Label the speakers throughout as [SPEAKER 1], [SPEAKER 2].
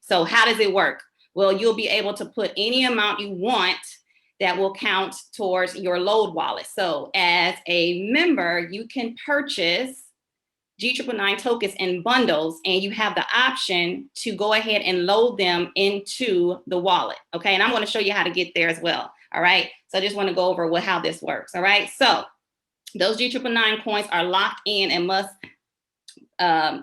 [SPEAKER 1] So how does it work? Well, you'll be able to put any amount you want that will count towards your load wallet. So as a member, you can purchase G999 tokens in bundles, and you have the option to go ahead and load them into the wallet. Okay, and I'm going to show you how to get there as well. All right, so I just want to go over how this works. All right, so those G999 coins are locked in and must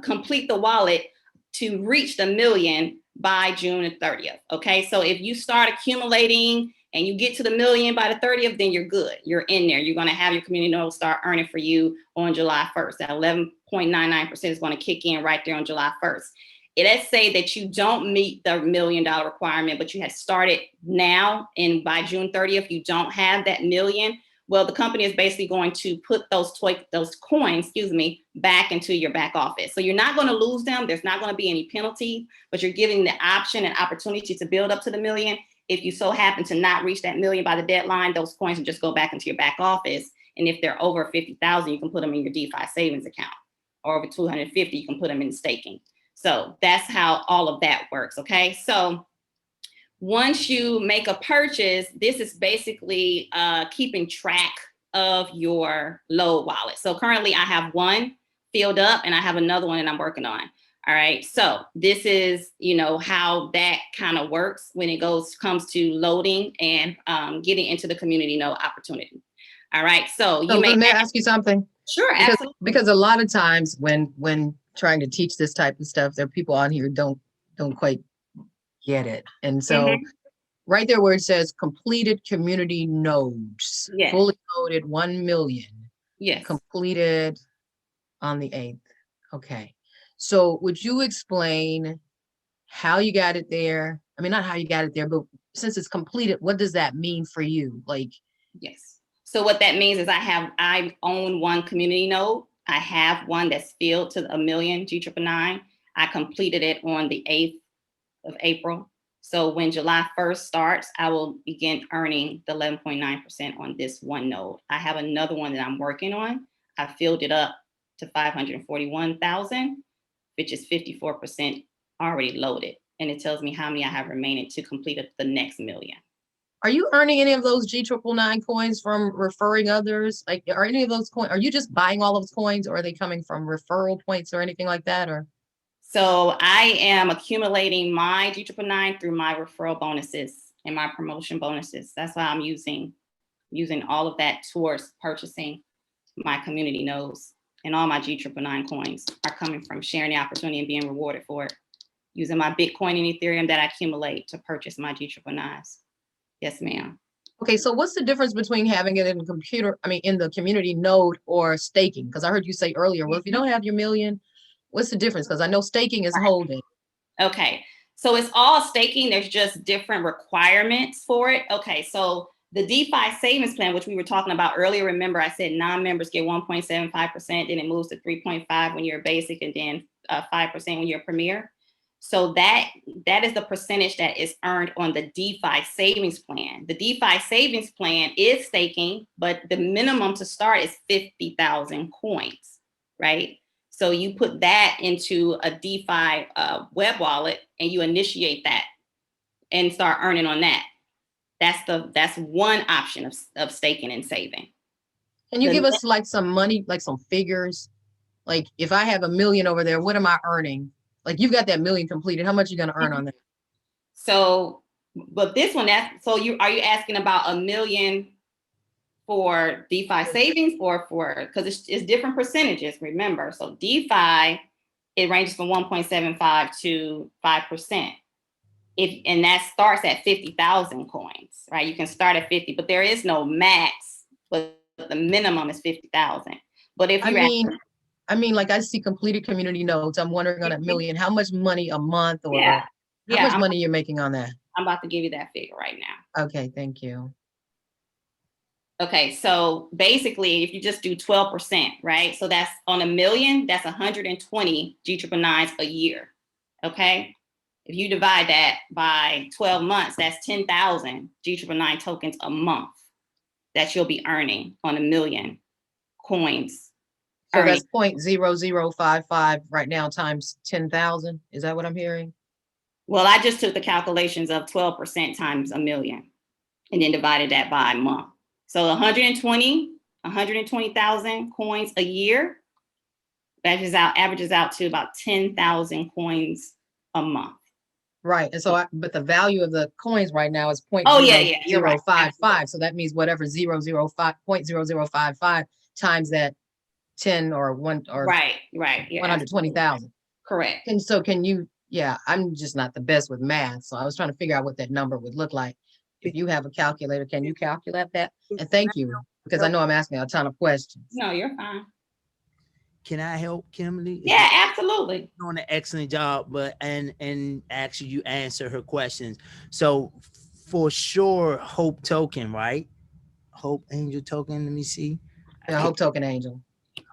[SPEAKER 1] complete the wallet to reach the million by June 30th. Okay, so if you start accumulating and you get to the million by the 30th, then you're good. You're in there. You're going to have your community node start earning for you on July 1st. That 11.99% is going to kick in right there on July 1st. Let's say that you don't meet the $1 million requirement, but you had started now, and by June 30th, you don't have that million. Well, the company is basically going to put those coins, back into your back office. So you're not going to lose them. There's not going to be any penalty, but you're giving the option and opportunity to build up to the million. If you so happen to not reach that million by the deadline, those coins will just go back into your back office. And if they're over 50,000, you can put them in your DeFi savings account. Or over 250, you can put them in staking. So that's how all of that works, okay? So once you make a purchase, this is basically keeping track of your load wallet. So currently I have one filled up and I have another one that I'm working on. All right, so this is, how that kind of works when it comes to loading and getting into the community node opportunity. All right, so
[SPEAKER 2] may I ask you something?
[SPEAKER 1] Sure, absolutely.
[SPEAKER 2] Because a lot of times when trying to teach this type of stuff, there are people on here who don't quite get it. And so right there where it says completed community nodes, fully loaded 1 million, completed on the 8th. Okay. So would you explain how you got it there? I mean, not how you got it there, but since it's completed, what does that mean for you?
[SPEAKER 1] Yes. So what that means is I own one community node. I have one that's filled to 1 million G999. I completed it on the 8th of April. So when July 1st starts, I will begin earning the 11.9% on this one node. I have another one that I'm working on. I filled it up to 541,000, which is 54% already loaded. And it tells me how many I have remaining to complete the next million.
[SPEAKER 2] Are you earning any of those G999 coins from referring others? Are any of those coins, are you just buying all those coins, or are they coming from referral points or anything like that? Or
[SPEAKER 1] so I am accumulating my G999 through my referral bonuses and my promotion bonuses. That's why I'm using all of that towards purchasing my community nodes, and all my G999 coins are coming from sharing the opportunity and being rewarded for it, using my Bitcoin and Ethereum that I accumulate to purchase my G999s. Yes, ma'am.
[SPEAKER 2] Okay, so what's the difference between having it in the community node or staking? Because I heard you say earlier, well, if you don't have your million, what's the difference? Because I know staking is holding.
[SPEAKER 1] Okay, so it's all staking. There's just different requirements for it. Okay, so the DeFi savings plan, which we were talking about earlier, remember I said non-members get 1.75%, then it moves to 3.5 when you're basic, and then 5% when you're premier. So that is the percentage that is earned on the DeFi savings plan. The DeFi savings plan is staking, but the minimum to start is 50,000 coins, right? So you put that into a DeFi web wallet and you initiate that and start earning on that. That's one option of staking and saving.
[SPEAKER 2] Can you give us some money, some figures? If I have 1 million over there, what am I earning? You've got that million completed. How much are you going to earn on that?
[SPEAKER 1] So, but this one, are you asking about 1 million for DeFi savings or because it's different percentages, remember. So DeFi, it ranges from 1.75 to 5%. And that starts at 50,000 coins, right? You can start at 50, but there is no max, but the minimum is 50,000. But if you
[SPEAKER 2] I see completed community nodes. I'm wondering on 1 million, how much money a month or how much money you're making on that?
[SPEAKER 1] I'm about to give you that figure right now.
[SPEAKER 2] Okay, thank you.
[SPEAKER 1] Okay, so basically, if you just do 12%, right? So that's on 1 million, that's 120 G999s a year, okay? If you divide that by 12 months, that's 10,000 G999 tokens a month that you'll be earning on 1 million coins.
[SPEAKER 2] So that's 0.0055 right now times 10,000. Is that what I'm hearing?
[SPEAKER 1] Well, I just took the calculations of 12% times a million and then divided that by a month. So 120,000 coins a year averages out to about 10,000 coins a month.
[SPEAKER 2] Right. And so, but the value of the coins right now is
[SPEAKER 1] Oh, yeah, you're right.
[SPEAKER 2] 0.0055. So that means whatever 0.0055 times that 10 or 1 or
[SPEAKER 1] Right.
[SPEAKER 2] 120,000.
[SPEAKER 1] Correct.
[SPEAKER 2] And so can you, yeah, I'm just not the best with math. So I was trying to figure out what that number would look like. If you have a calculator, can you calculate that? And thank you, because I know I'm asking a ton of questions.
[SPEAKER 1] No, you're fine.
[SPEAKER 3] Can I help, Kimberly?
[SPEAKER 1] Yeah, absolutely.
[SPEAKER 3] You're doing an excellent job, but and actually you answer her questions. So for sure, Hope token, right? Hope Angel token. Let me see.
[SPEAKER 2] Yeah, Hope token angel.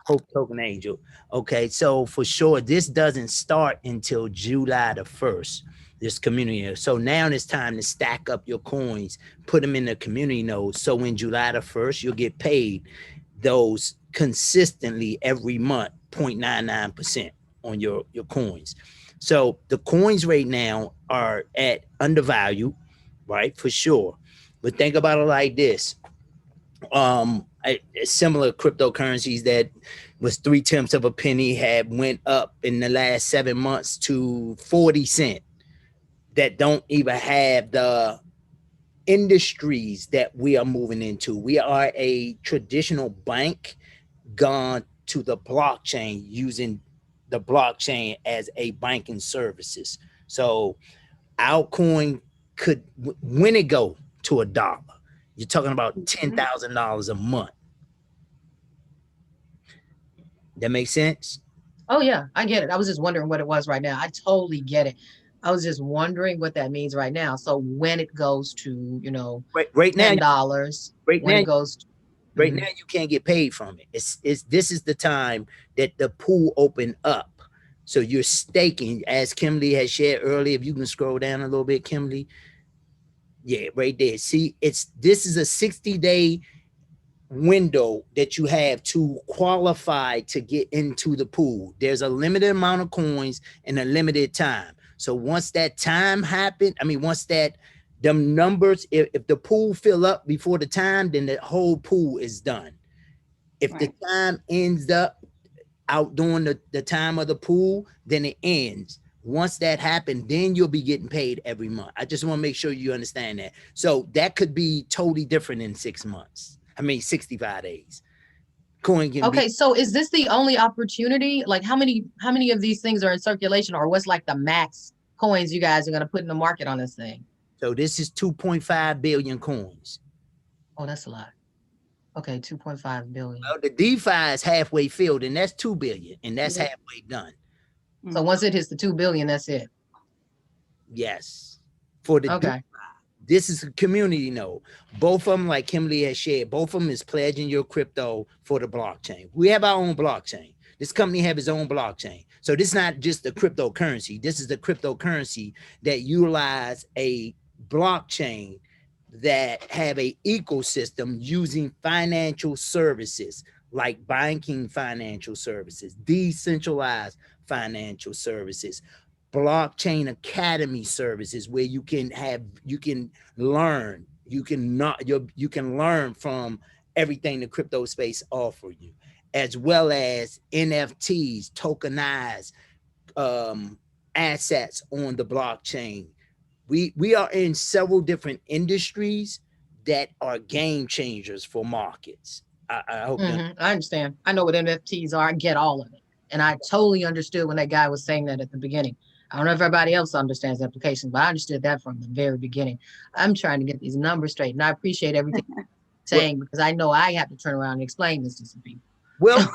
[SPEAKER 3] Hope token angel. Okay, so for sure, this doesn't start until July the 1st. This community. So now it's time to stack up your coins, put them in the community node. So in July the 1st, you'll get paid those consistently every month, 0.99% on your coins. So the coins right now are at undervalue, right? For sure. But think about it like this. Similar cryptocurrencies that was 3/10 of a penny had went up in the last 7 months to 40 cents that don't even have the industries that we are moving into. We are a traditional bank gone to the blockchain, using the blockchain as a banking services. So our coin could, when it go to $1, you're talking about $10,000 a month. That makes sense?
[SPEAKER 2] Oh yeah, I get it. I was just wondering what it was right now. I totally get it. I was just wondering what that means right now. So when it goes to,
[SPEAKER 3] right now,
[SPEAKER 2] $10,
[SPEAKER 3] right
[SPEAKER 2] when
[SPEAKER 3] now,
[SPEAKER 2] it goes to,
[SPEAKER 3] right now you can't get paid from it. This is the time that the pool opened up. So you're staking, as Kimberly has shared earlier. If you can scroll down a little bit, Kimberly. Yeah, right there. See, this is a 60-day window that you have to qualify to get into the pool. There's a limited amount of coins and a limited time. So once that time happened, once that them numbers, if the pool fill up before the time, then the whole pool is done. If the time ends up outdoing the time of the pool, then it ends. Once that happened, then you'll be getting paid every month. I just want to make sure you understand that. So that could be totally different in 6 months. 65 days. Coin can
[SPEAKER 2] okay, so is this the only opportunity? Like how many of these things are in circulation, or what's like the max coins you guys are going to put in the market on this thing?
[SPEAKER 3] So this is 2.5 billion coins.
[SPEAKER 2] Oh, that's a lot. Okay, 2.5 billion.
[SPEAKER 3] Well, the DeFi is halfway filled, and that's 2 billion, and that's halfway done.
[SPEAKER 2] So once it hits the 2 billion, that's it.
[SPEAKER 3] Yes. For the DeFi. This is a community node. Both of them, like Kimberly has shared, both of them is pledging your crypto for the blockchain. We have our own blockchain. This company have its own blockchain. So this is not just the cryptocurrency. This is the cryptocurrency that utilize a blockchain that have a ecosystem using financial services like banking financial services, decentralized financial services, blockchain academy services where you can learn from everything the crypto space offer you, as well as NFTs, tokenized assets on the blockchain. We are in several different industries that are game changers for markets. I hope
[SPEAKER 2] I understand. I know what NFTs are. I get all of it. And I totally understood when that guy was saying that at the beginning. I don't know if everybody else understands the application, but I understood that from the very beginning. I'm trying to get these numbers straight, and I appreciate everything you're saying, because I know I have to turn around and explain this to some people.
[SPEAKER 3] Well,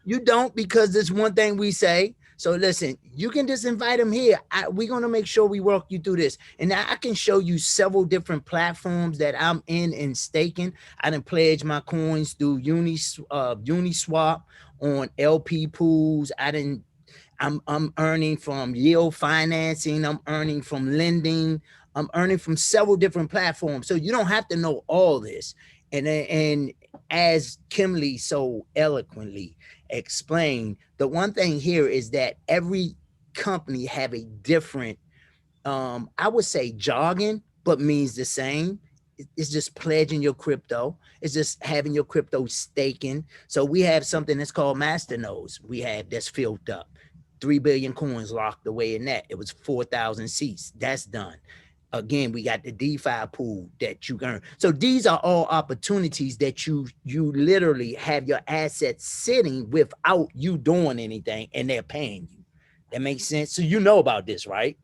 [SPEAKER 3] you don't, because there's one thing we say. So listen, you can just invite them here. We're going to make sure we walk you through this. And I can show you several different platforms that I'm in and staking. I done pledge my coins through Uniswap on LP pools. I'm earning from yield financing. I'm earning from lending. I'm earning from several different platforms. So you don't have to know all this. And as Kimberly so eloquently explained, the one thing here is that every company have a different I would say jogging, but means the same. It's just pledging your crypto. It's just having your crypto staking. So we have something that's called masternodes. We have that's filled up. 3 billion coins locked away in that. It was 4,000 seats. That's done. Again, we got the DeFi pool that you earn. So these are all opportunities that you literally have your assets sitting without you doing anything, and they're paying you. That makes sense. So you know about this, right?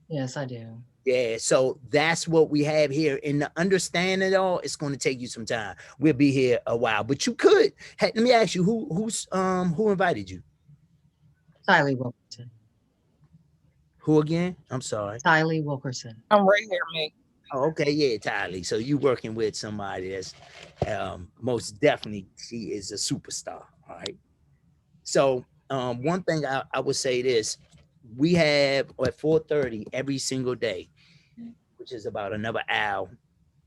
[SPEAKER 2] Yes, I do.
[SPEAKER 3] Yeah, so that's what we have here. And to understand it all, it's going to take you some time. We'll be here a while, but you could. Hey, let me ask you, who invited you?
[SPEAKER 2] Tylee Wilkerson.
[SPEAKER 3] Who again? I'm sorry.
[SPEAKER 2] Tylee Wilkerson.
[SPEAKER 4] I'm right here, mate.
[SPEAKER 3] Oh, okay, yeah, Tylee. So you working with somebody that's most definitely, she is a superstar. All right. So one thing I would say this, we have at 4:30 every single day, which is about another hour,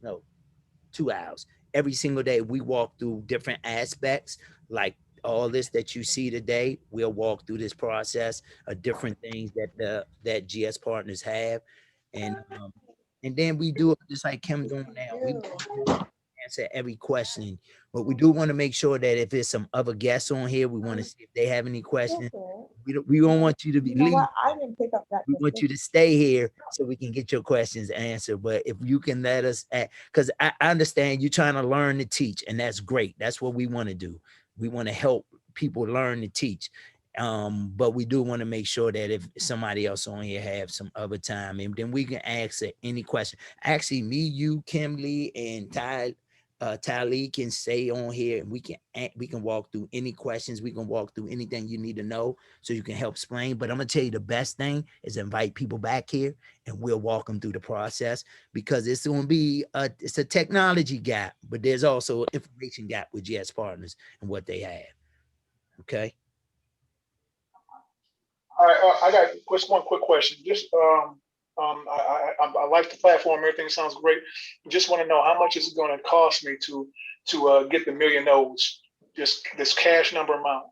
[SPEAKER 3] no, 2 hours. Every single day, we walk through different aspects, like all this that you see today. We'll walk through this process of different things that GS partners have, and then we do it just like Kim doing now. We answer every question, but we do want to make sure that if there's some other guests on here, we want to see if they have any questions. We don't want you to be leave.
[SPEAKER 4] I didn't pick up that.
[SPEAKER 3] We want you to stay here so we can get your questions answered. But if you can let us, because I understand you're trying to learn to teach, and that's great. That's what we want to do. We want to help people learn to teach. But we do want to make sure that if somebody else on here have some other time, and then we can answer any question. Actually, me, you, Kimberly, and Tylee can stay on here, and we can walk through any questions. We can walk through anything you need to know so you can help explain. But I'm gonna tell you the best thing is invite people back here, and we'll walk them through the process, because it's gonna be it's a technology gap, but there's also an information gap with GS partners and what they have. Okay.
[SPEAKER 5] All right, I got just one quick question. Just I like the platform. Everything sounds great. Just want to know how much is it going to cost me to get the million nodes? Just this cash number amount.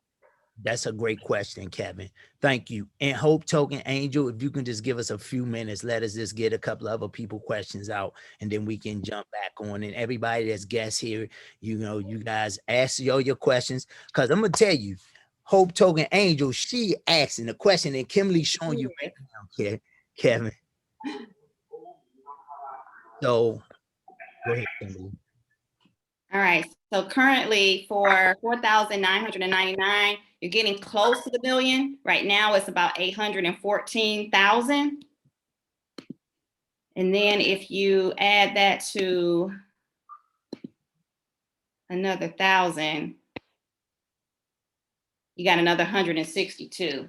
[SPEAKER 3] That's a great question, Kevin. Thank you. And Hope Token Angel, if you can just give us a few minutes, let us just get a couple of other people questions out, and then we can jump back on. And everybody that's guests here, you know, you guys ask all your questions, because I'm gonna tell you, Hope Token Angel, she asking the question, and Kimberly showing you right now, Kevin. So go ahead, Kimberly.
[SPEAKER 1] All right. So currently for 4,999, you're getting close to the million. Right now it's about 814,000. And then if you add that to another 1,000, you got another 162.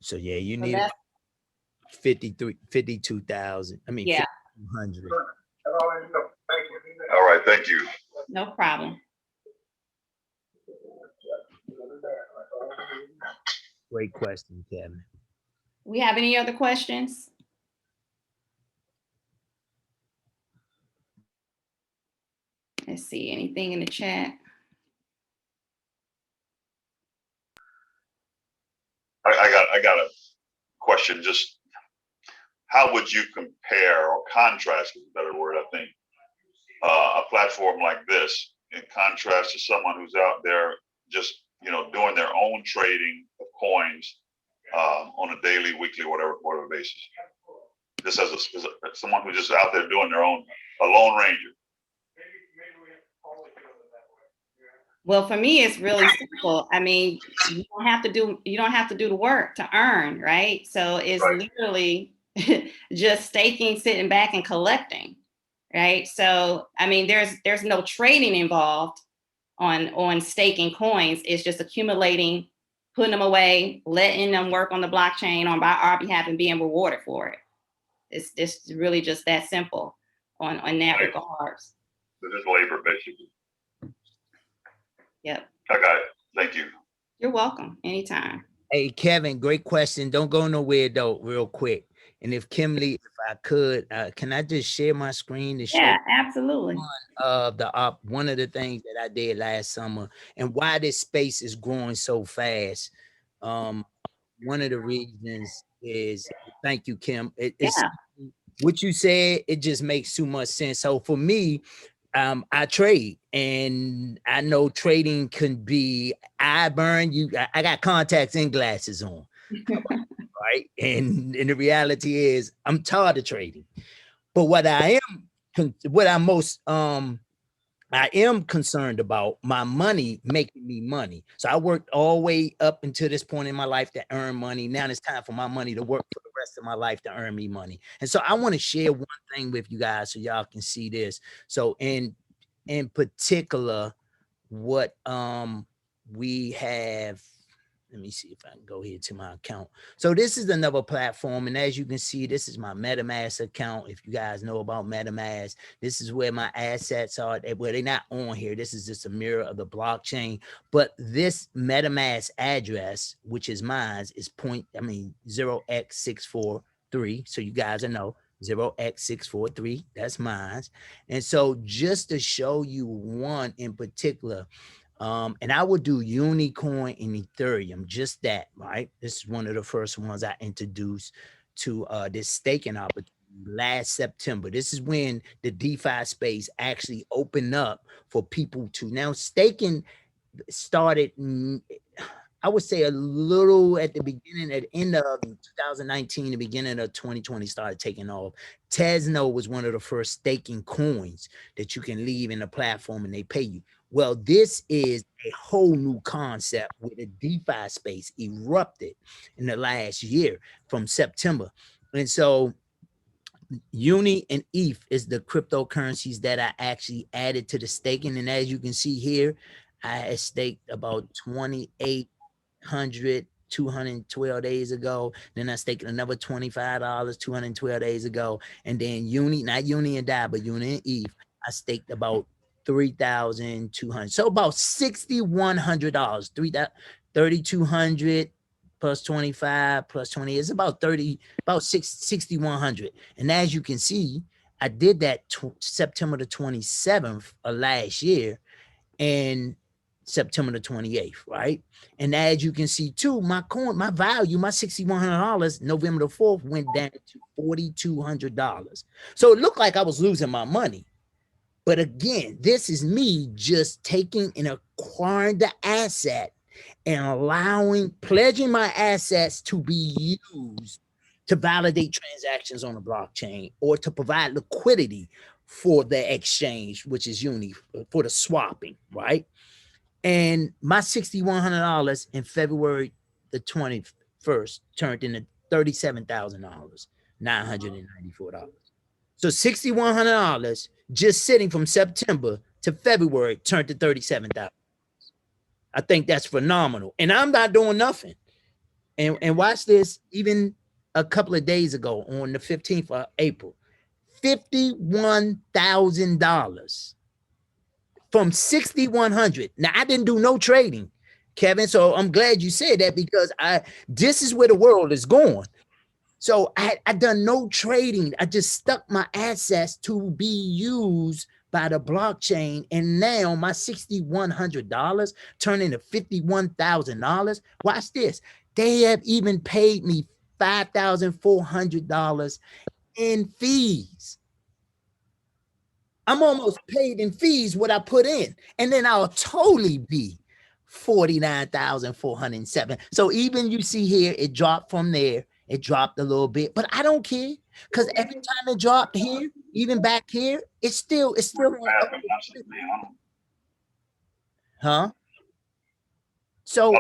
[SPEAKER 3] So yeah, you need 52,000. I mean,
[SPEAKER 1] yeah,
[SPEAKER 3] 5,200.
[SPEAKER 6] All right, thank you.
[SPEAKER 1] No problem.
[SPEAKER 3] Great question, Kevin.
[SPEAKER 1] We have any other questions? Let's see, anything in the chat?
[SPEAKER 6] I got a question. Just how would you compare or contrast, is a better word, I think, a platform like this in contrast to someone who's out there just, you know, doing their own trading of coins on a daily, weekly, whatever basis? Just as someone who's just out there doing their own, a lone ranger.
[SPEAKER 1] Well, for me, it's really simple. I mean, you don't have to do the work to earn, right? So it's literally just staking, sitting back and collecting, right? So, I mean, there's no trading involved on staking coins. It's just accumulating, putting them away, letting them work on the blockchain on by our behalf and being rewarded for it. It's really just that simple on that regards.
[SPEAKER 6] So just labor, basically.
[SPEAKER 1] Yep.
[SPEAKER 6] I got it. Thank you.
[SPEAKER 1] You're welcome. Anytime.
[SPEAKER 3] Hey, Kevin, great question. Don't go nowhere though, real quick. And if Kimberly, if I could, can I just share my screen to show?
[SPEAKER 1] Yeah, absolutely.
[SPEAKER 3] One of the things that I did last summer, and why this space is growing so fast. one of the reasons is, thank you, Kim. It's
[SPEAKER 1] Yeah.
[SPEAKER 3] what you said. It just makes too much sense. So for me, I trade, and I know trading can be, I got contacts and glasses on, right? And the reality is I'm tired of trading. But what I am concerned about, my money making me money. So I worked all the way up until this point in my life to earn money. Now it's time for my money to work for the rest of my life to earn me money. And so I want to share one thing with you guys so y'all can see this. So in particular, what we have, let me see if I can go here to my account. So this is another platform, and as you can see, this is my MetaMask account. If you guys know about MetaMask, this is where my assets are. Well, they're not on here. This is just a mirror of the blockchain. But this MetaMask address, which is mine, is 0x643. So you guys know 0x643. That's mine. And so just to show you one in particular. And I would do Unicoin and Ethereum, just that, right? This is one of the first ones I introduced to this staking opportunity last September. This is when the DeFi space actually opened up for people to, now staking started, I would say a little at the beginning, at the end of 2019, the beginning of 2020 started taking off. Tesno was one of the first staking coins that you can leave in the platform and they pay you. Well, this is a whole new concept where the DeFi space erupted in the last year from September. And so Uni and ETH is the cryptocurrencies that I actually added to the staking. And as you can see here, I had staked about 212 days ago. Then I staked another $25 212 days ago. And then Uni, not Uni and DAI, but Uni and ETH, I staked about 3,200. So about $6,100, 3,200 plus 25 plus 20 is about 6,100. And as you can see, I did that September the 27th of last year and September the 28th, right? And as you can see too, my value, my $6,100, November the 4th went down to $4,200. So it looked like I was losing my money. But again, this is me just taking and acquiring the asset and pledging my assets to be used to validate transactions on the blockchain or to provide liquidity for the exchange, which is Uni, for the swapping, right? And my $6,100 in February the 21st turned into $37,000, $994. So $6,100 just sitting from September to February turned to $37,000. I think that's phenomenal. And I'm not doing nothing. And watch this, even a couple of days ago on the 15th of April, $51,000 from 6,100. Now I didn't do no trading, Kevin. So I'm glad you said that because this is where the world is going. So I done no trading. I just stuck my assets to be used by the blockchain. And now my $6,100 turned into $51,000. Watch this. They have even paid me $5,400 in fees. I'm almost paid in fees what I put in. And then I'll totally be 49,407. So even you see here, it dropped from there. It dropped a little bit, but I don't care because every time it dropped here, even back here, it's still huh? So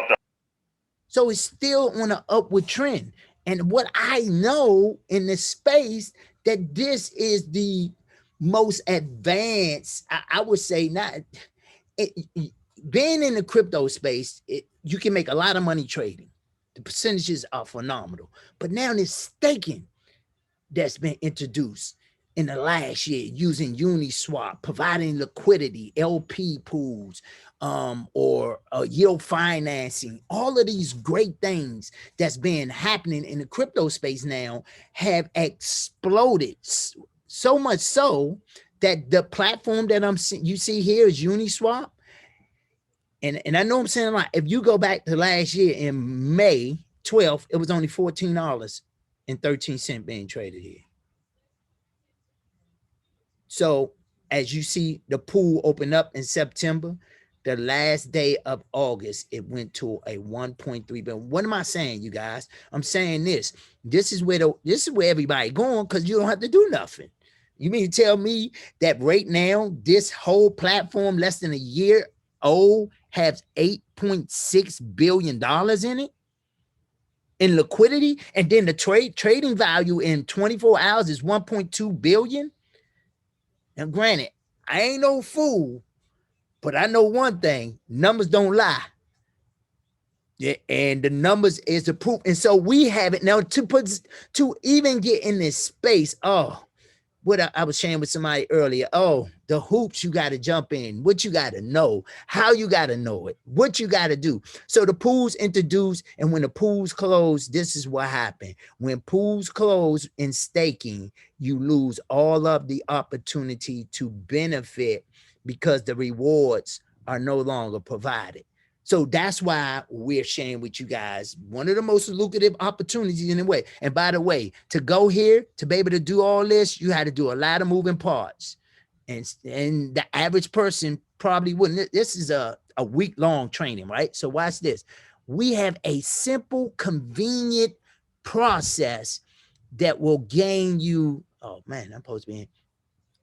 [SPEAKER 3] it's still on an upward trend. And what I know in this space, that this is the most advanced, I would say, being in the crypto space, you can make a lot of money trading. The percentages are phenomenal. But now there's staking that's been introduced in the last year using Uniswap, providing liquidity, LP pools, or yield financing. All of these great things that's been happening in the crypto space now have exploded. So much so that the platform that you see here is Uniswap. And I know I'm saying a lot. If you go back to last year in May 12th, it was only $14.13 being traded here. So as you see, the pool opened up in September. The last day of August, it went to a 1.3 billion. What am I saying, you guys? I'm saying this. This is where everybody going, because you don't have to do nothing. You mean to tell me that right now, this whole platform, less than a year old, has $8.6 billion in it in liquidity, and then the trading value in 24 hours is 1.2 billion? Now, granted, I ain't no fool, but I know one thing: numbers don't lie. Yeah, and the numbers is the proof. And so we have it now to even get in this space. Oh, what I was sharing with somebody earlier. Oh, the hoops you got to jump in, what you got to know, how you got to know it, what you got to do. So the pools introduced, and when the pools close, this is what happened. When pools close in staking, you lose all of the opportunity to benefit because the rewards are no longer provided. So that's why we're sharing with you guys one of the most lucrative opportunities in a way. And by the way, to go here, to be able to do all this, you had to do a lot of moving parts. And the average person probably wouldn't. This is a week-long training, right? So watch this. We have a simple, convenient process that will gain you. Oh man, I'm supposed to be in.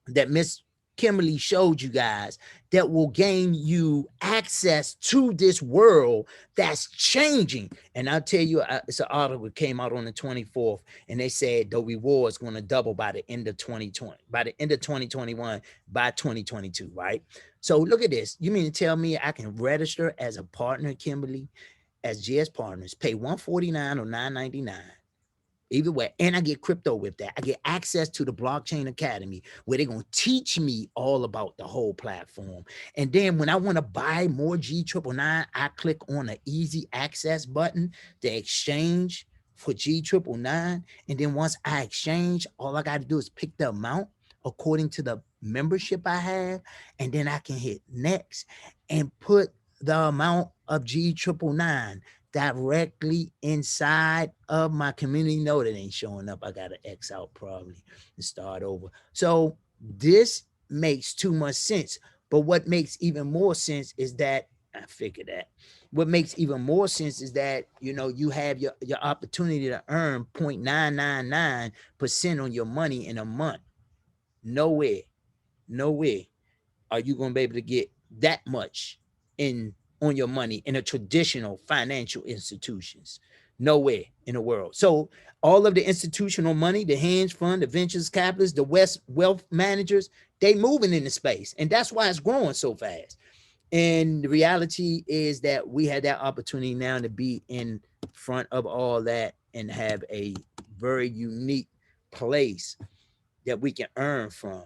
[SPEAKER 3] That Miss Kimberly showed you guys, that will gain you access to this world that's changing. And I'll tell you, it's an article that came out on the 24th, and they said the reward is going to double by the end of 2020, by the end of 2021, by 2022, right? So look at this. You mean to tell me I can register as a partner, Kimberly, as GS Partners, pay $149 or $9.99? Either way, and I get crypto with that. I get access to the Blockchain Academy, where they're going to teach me all about the whole platform. And then when I want to buy more G999, I click on the easy access button, the exchange for G999. And then once I exchange, all I got to do is pick the amount according to the membership I have. And then I can hit next and put the amount of G999 directly inside of my community node. It ain't showing up. I gotta X out probably and start over. So this makes too much sense. But what makes even more sense is that I figured that. What makes even more sense is that, you know, you have your opportunity to earn 0.999% on your money in a month. Nowhere are you gonna be able to get that much on your money in a traditional financial institutions. Nowhere in the world. So all of the institutional money, the hedge fund, the ventures capitalists, the wealth managers, they moving in the space. And that's why it's growing so fast. And the reality is that we had that opportunity now to be in front of all that and have a very unique place that we can earn from.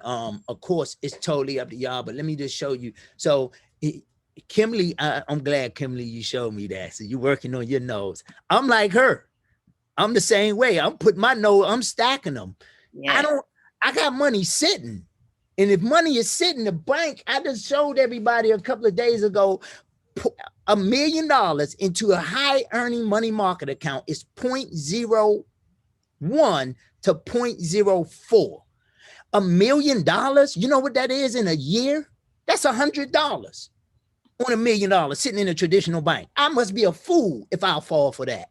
[SPEAKER 3] Of course, it's totally up to y'all, but let me just show you. So Kimberly, I'm glad, Kimberly, you showed me that. So you're working on your nodes. I'm like her. I'm the same way. I'm putting my node, I'm stacking them. Yes. I got money sitting. And if money is sitting in the bank, I just showed everybody a couple of days ago, $1 million into a high earning money market account is 0.01 to 0.04. $1 million, you know what that is in a year? That's $100 on $1 million sitting in a traditional bank. I must be a fool if I'll fall for that.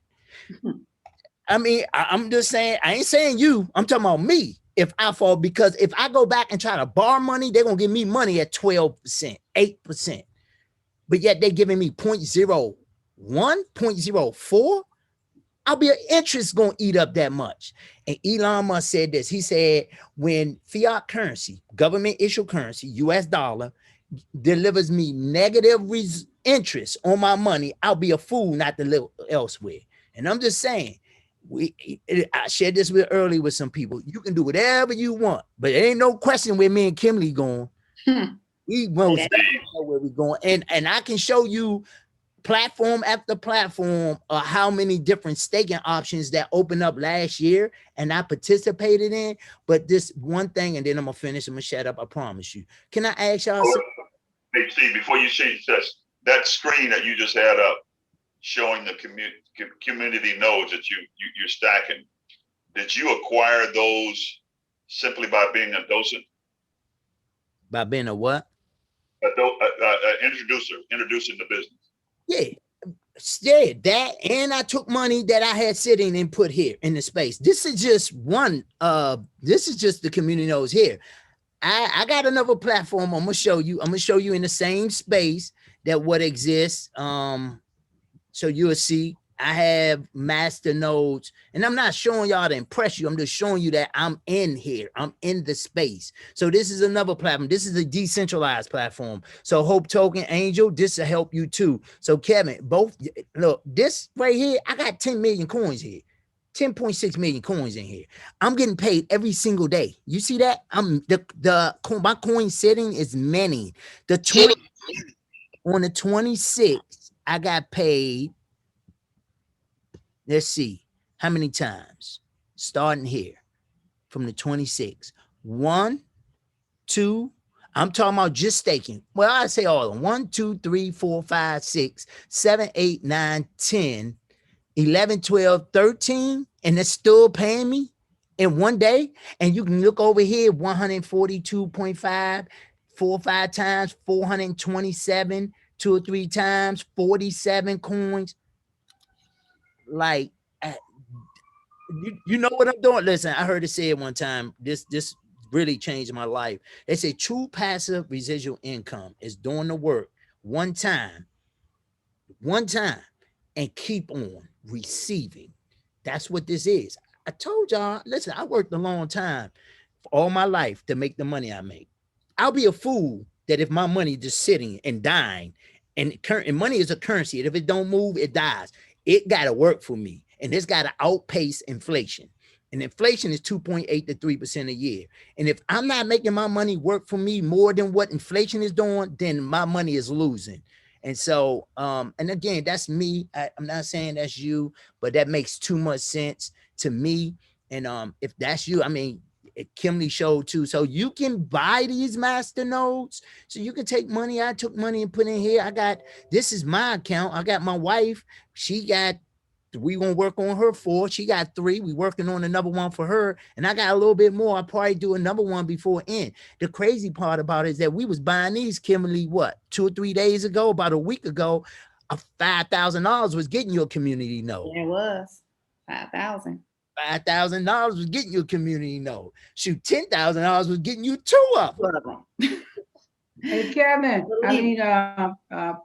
[SPEAKER 3] I mean, I'm just saying, I ain't saying you, I'm talking about me if I fall, because if I go back and try to borrow money, they're going to give me money at 12%, 8%. But yet they're giving me 0.01, 0.04. I'll be an interest going to eat up that much. And Elon Musk said this. He said, when fiat currency, government issue currency, US dollar, delivers me negative interest on my money, I'll be a fool not to live elsewhere. And I'm just saying, I shared this earlier with some people. You can do whatever you want, but there ain't no question where me and Kimberly going. We most definitely know where we're going. And I can show you platform after platform how many different staking options that opened up last year and I participated in. But this one thing, and then I'm gonna finish, I'm gonna shut up, I promise you. Can I ask y'all something?
[SPEAKER 6] Hey, Steve, before you change that screen that you just had up, showing the community nodes that you're stacking. Did you acquire those simply by being a docent?
[SPEAKER 3] By being a what?
[SPEAKER 6] Introducing the business.
[SPEAKER 3] Yeah. Yeah, that, and I took money that I had sitting and put here in the space. This is just one, this is just the community knows here. I got another platform I'm gonna show you. I'm gonna show you in the same space that what exists. So you'll see I have master nodes, and I'm not showing y'all to impress you. I'm just showing you that I'm in here. I'm in the space. So this is another platform. This is a decentralized platform. So Hope Token Angel, this will help you too. So Kevin, both look, this right here, I got 10 million coins here. 10.6 million coins in here. I'm getting paid every single day. You see that? I'm my coin setting is many. On the 26th, I got paid. Let's see how many times. Starting here from the 26th. 1, 2. I'm talking about just staking. Well, I say all of them. 1, 2, 3, 4, 5, 6, 7, 8, 9, 10, 11, 12, 13, and they're still paying me in one day. And you can look over here, 142.5, 4 or 5 times, 427, 2 or 3 times, 47 coins. Like, you know what I'm doing? Listen, I heard it said one time, this really changed my life. They say true passive residual income is doing the work one time, and keep on receiving. That's what this is. I told y'all, listen, I worked a long time for all my life to make the money I make. I'll be a fool that if my money just sitting and dying, and money is a currency, and if it don't move, it dies. It got to work for me, and it's got to outpace inflation. And inflation is 2.8 to 3% a year. And if I'm not making my money work for me more than what inflation is doing, then my money is losing. And so, and again, that's me. I'm not saying that's you, but that makes too much sense to me. And if that's you, I mean, Kimberly showed too. So you can buy these master nodes. So you can take money. I took money and put in here. This is my account. I got my wife. We gonna work on her 4. She got 3. We working on another one for her. And I got a little bit more. I'll probably do another one before end. The crazy part about it is that we was buying these, Kimberly, what, 2 or 3 days ago, about a week ago, $5,000 was getting you a community node.
[SPEAKER 1] It was 5,000.
[SPEAKER 3] $5,000 was getting you a community node. Shoot, $10,000 was getting you 2 of them.
[SPEAKER 4] Hey, Kevin,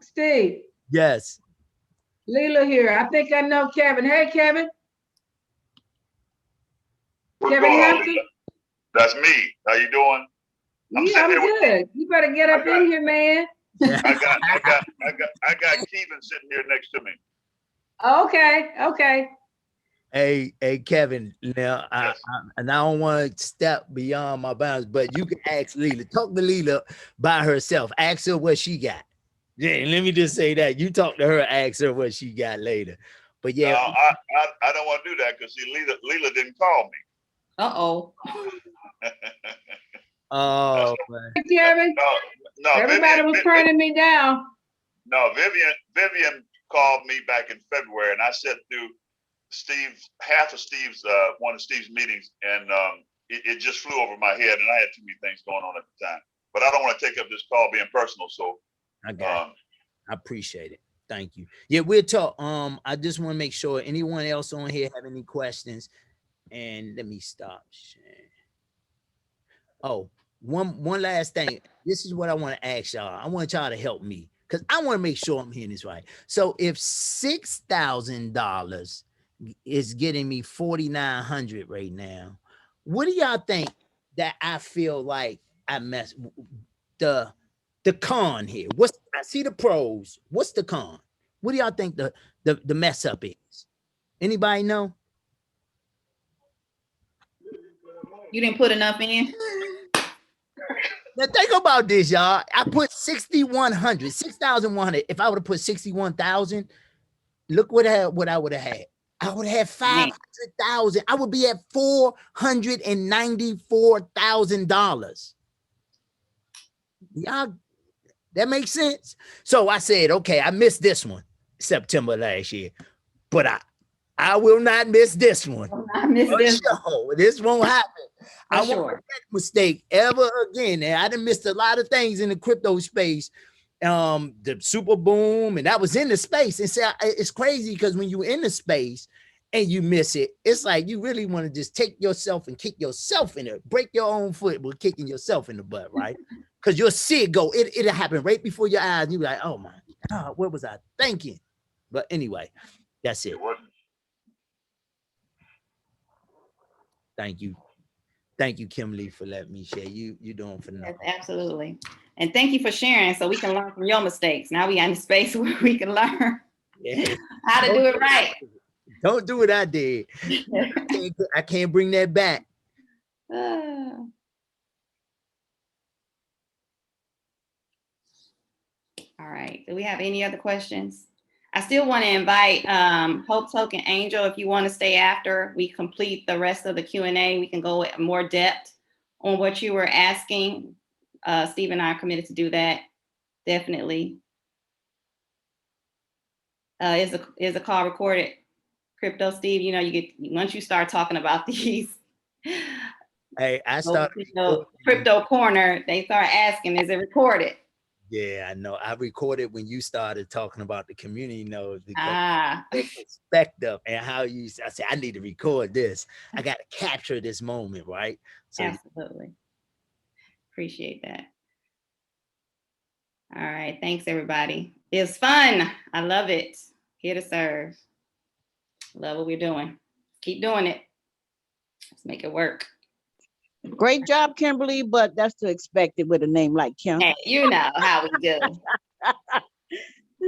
[SPEAKER 4] Steve.
[SPEAKER 3] Yes.
[SPEAKER 4] Leela here. I think I know Kevin. Hey, Kevin.
[SPEAKER 6] What's
[SPEAKER 4] Kevin
[SPEAKER 6] going on,
[SPEAKER 4] Hampton?
[SPEAKER 6] Lisa? That's me. How you doing?
[SPEAKER 4] I'm good. You better get up in here, man.
[SPEAKER 6] I got Keevan sitting here next to me.
[SPEAKER 4] Okay.
[SPEAKER 3] Hey, Kevin. Now, I don't want to step beyond my bounds, but you can ask Leela. Talk to Leela by herself. Ask her what she got. Yeah, let me just say that. You talk to her, ask her what she got later. But yeah.
[SPEAKER 6] I don't want to do that because Leela didn't call me.
[SPEAKER 1] Uh-oh.
[SPEAKER 3] Oh,
[SPEAKER 4] Hey, Kevin.
[SPEAKER 6] No,
[SPEAKER 4] Everybody was turning me down.
[SPEAKER 6] No, Vivian called me back in February, and I sat through one of Steve's meetings, and it just flew over my head, and I had too many things going on at the time. But I don't want to take up this call being personal, so
[SPEAKER 3] I got it. I appreciate it. Thank you. Yeah, we'll talk. I just want to make sure anyone else on here have any questions. And let me stop sharing. Oh, one last thing. This is what I want to ask y'all. I want y'all to help me because I want to make sure I'm hearing this right. So if $6,000 is getting me 4,900 right now, what do y'all think that I feel like I mess the con here? I see the pros. What's the con? What do y'all think the mess up is? Anybody know?
[SPEAKER 1] You didn't put enough in?
[SPEAKER 3] Now think about this, y'all. I put 6,100, 6,100. If I would have put 61,000, look what I would have had. I would have had 500,000. I would be at $494,000. Y'all, that makes sense. So I said, okay, I missed this one. September last year, but I will not miss this one.
[SPEAKER 1] I missed
[SPEAKER 3] For
[SPEAKER 1] this
[SPEAKER 3] sure. This won't happen. I won't
[SPEAKER 1] sure.
[SPEAKER 3] make that mistake ever again. And I done missed a lot of things in the crypto space. The super boom, and that was in the space. And say it's crazy because when you're in the space and you miss it, it's like you really want to just take yourself and kick yourself in it, break your own foot with kicking yourself in the butt, right? Because you'll see it go, it'll happen right before your eyes. And you're like, oh my God, what was I thinking? But anyway, that's it.
[SPEAKER 6] It wasn't.
[SPEAKER 3] Thank you. Thank you, Kimberly, for letting me share. You're doing phenomenal.
[SPEAKER 1] Yes, absolutely. And thank you for sharing so we can learn from your mistakes. Now we in a space where we can learn
[SPEAKER 3] Yeah.
[SPEAKER 1] how to do it right.
[SPEAKER 3] Don't do what I did. I can't bring that back.
[SPEAKER 1] All right. Do we have any other questions? I still want to invite Hope Token Angel. If you want to stay after we complete the rest of the Q&A, we can go in more depth on what you were asking. Steve and I are committed to do that. Definitely. Is the call recorded? Crypto Steve, you know, you get, once you start talking about these,
[SPEAKER 3] Hey, I started
[SPEAKER 1] crypto corner, they start asking, is it recorded?
[SPEAKER 3] Yeah, I know. I recorded when you started talking about the community nodes, the perspective and how you. I said I need to record this. I got to capture this moment, right? So
[SPEAKER 1] absolutely, appreciate that. All right, thanks everybody. It was fun. I love it. Here to serve. Love what we're doing. Keep doing it. Let's make it work.
[SPEAKER 7] Great job, Kimberly, but that's to expect it with a name like Kim.
[SPEAKER 1] Hey, you know how we do.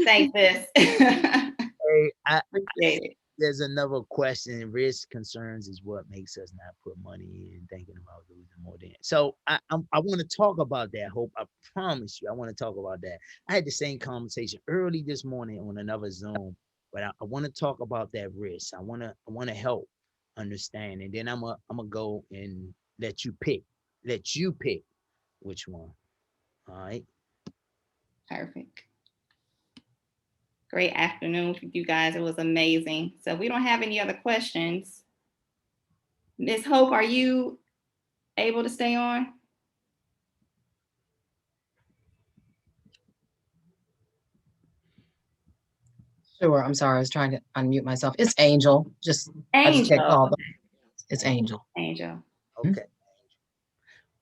[SPEAKER 1] Thanks, sis.
[SPEAKER 3] Hey,
[SPEAKER 1] Appreciate it.
[SPEAKER 3] There's another question. Risk concerns is what makes us not put money in, thinking about losing more than. So I want to talk about that, Hope. I promise you, I want to talk about that. I had the same conversation early this morning on another Zoom, but I want to talk about that risk. I want to help understand, and then I'm gonna go and let you pick which one. All right.
[SPEAKER 1] Perfect. Great afternoon with you guys. It was amazing. So we don't have any other questions. Ms. Hope, are you able to stay on?
[SPEAKER 2] Sure. I'm sorry. I was trying to unmute myself. It's Angel. I just checked all the. It's Angel.
[SPEAKER 1] Angel.
[SPEAKER 3] Okay.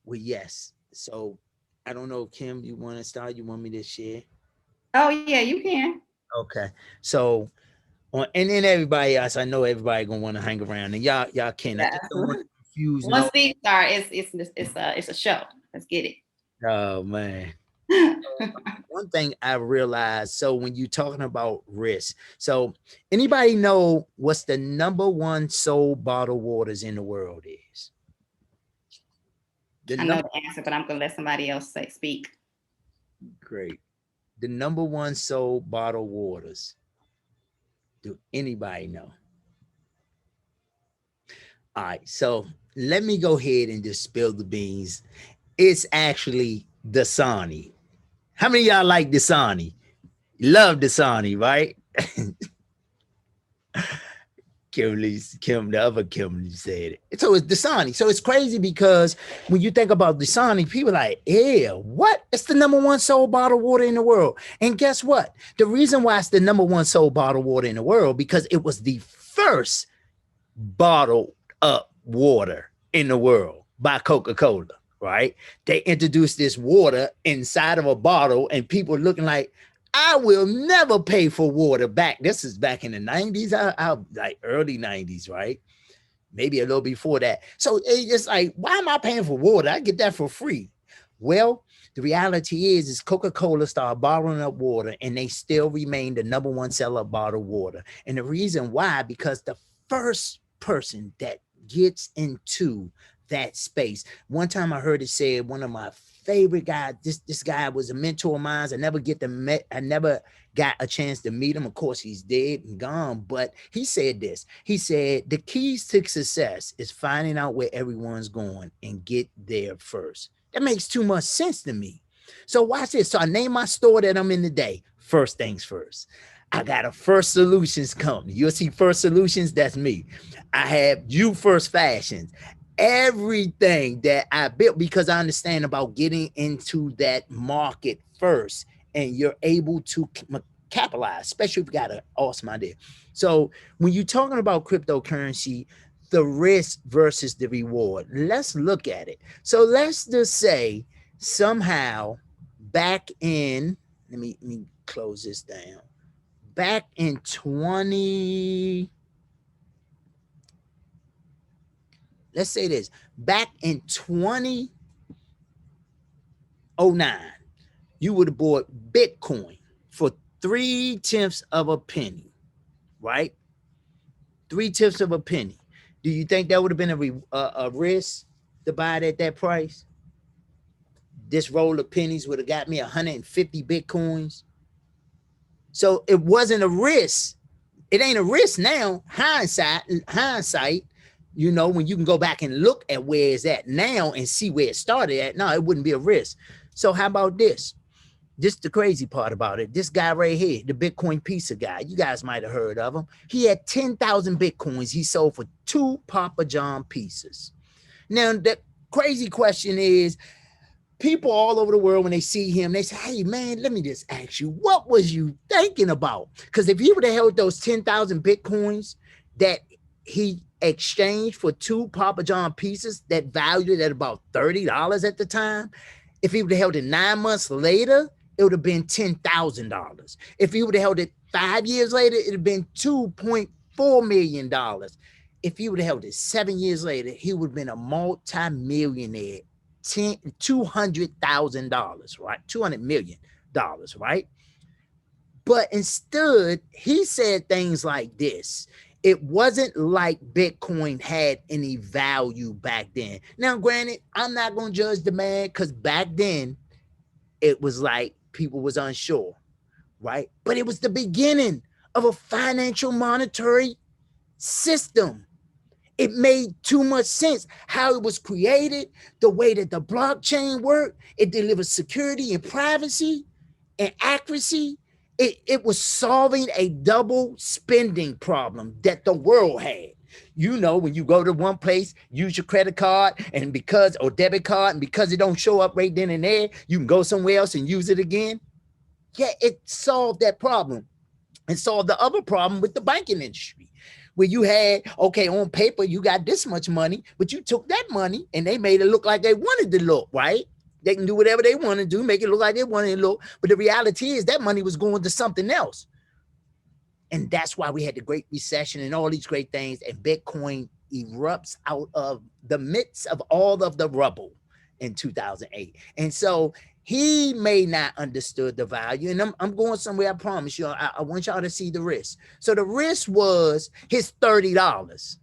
[SPEAKER 3] Well, yes. So I don't know, Kim, you want to start? You want me to share?
[SPEAKER 1] Oh yeah, you can.
[SPEAKER 3] Okay. So and then everybody else, I know everybody gonna want to hang around, and y'all can. I just don't want to confuse.
[SPEAKER 1] Once Steve starts, it's a show. Let's get it.
[SPEAKER 3] Oh man. One thing I realized, so when you're talking about risk, so anybody know what's the #1 sold bottled waters in the world is?
[SPEAKER 1] I know the answer, but I'm gonna let somebody else speak.
[SPEAKER 3] Great. The #1 sold bottled waters. Do anybody know? All right, so let me go ahead and just spill the beans. It's actually Dasani. How many of y'all like Dasani? Love Dasani, right? Kim, the other Kimberly said it. So it's Dasani. So it's crazy because when you think about Dasani, people are like, yeah, what? It's the #1 sold bottled water in the world. And guess what? The reason why it's the #1 sold bottled water in the world, because it was the first bottled up water in the world by Coca-Cola, right? They introduced this water inside of a bottle and people looking like, I will never pay for water back. This is back in the 90s, like early 90s, right? Maybe a little before that. So it's like, why am I paying for water? I get that for free. Well, the reality is Coca-Cola started bottling up water and they still remain the #1 seller of bottled water. And the reason why, because the first person that gets into that space. One time I heard it said, one of my favorite guys, this guy was a mentor of mine. I never got a chance to meet him. Of course, he's dead and gone, but he said this. He said, the keys to success is finding out where everyone's going and get there first. That makes too much sense to me. So watch this. So I named my store that I'm in today, First Things First. I got a First Solutions company. You'll see First Solutions, that's me. I have You First Fashions. Everything that I built, because I understand about getting into that market first, and you're able to capitalize, especially if you got an awesome idea. So when you're talking about cryptocurrency, the risk versus the reward, let's look at it. So let's just say somehow back in, let me close this down. Back in 20, let's say this, back in 2009, you would have bought Bitcoin for 3/10 of a penny, right? 3/10 of a penny. Do you think that would have been a risk to buy it at that price? This roll of pennies would have got me 150 Bitcoins. So it wasn't a risk. It ain't a risk now. Hindsight, you know, when you can go back and look at where it's at now and see where it started at, no, it wouldn't be a risk. So how about this? This is the crazy part about it. This guy right here, the Bitcoin pizza guy, you guys might have heard of him. He had 10,000 Bitcoins he sold for 2 Papa John pizzas. Now, the crazy question is, people all over the world, when they see him, they say, hey, man, let me just ask you, what was you thinking about? Because if he would have held those 10,000 Bitcoins that he exchanged for 2 Papa John pizzas that valued at about $30 at the time, if he would have held it 9 months later, it would have been $10,000. If he would have held it 5 years later, it would have been $2.4 million. If he would have held it 7 years later, he would have been a multi-millionaire. $200,000, right? $200 million, right? But instead, he said things like this. It wasn't like Bitcoin had any value back then. Now, granted, I'm not going to judge the man, because back then it was like people was unsure, right? But it was the beginning of a financial monetary system. It made too much sense how it was created, the way that the blockchain worked. It delivered security and privacy and accuracy. It was solving a double spending problem that the world had. You know, when you go to one place, use your credit card and or debit card, and because it don't show up right then and there, you can go somewhere else and use it again. Yeah, it solved that problem and solved the other problem with the banking industry, where you had, okay, on paper, you got this much money, but you took that money and they made it look like they wanted to look, right? They can do whatever they want to do, make it look like they wanted to look. But the reality is that money was going to something else. And that's why we had the Great Recession and all these great things. And Bitcoin erupts out of the midst of all of the rubble in 2008. And so he may not understood the value. And I'm going somewhere, I promise you. I want y'all to see the risk. So the risk was his $30.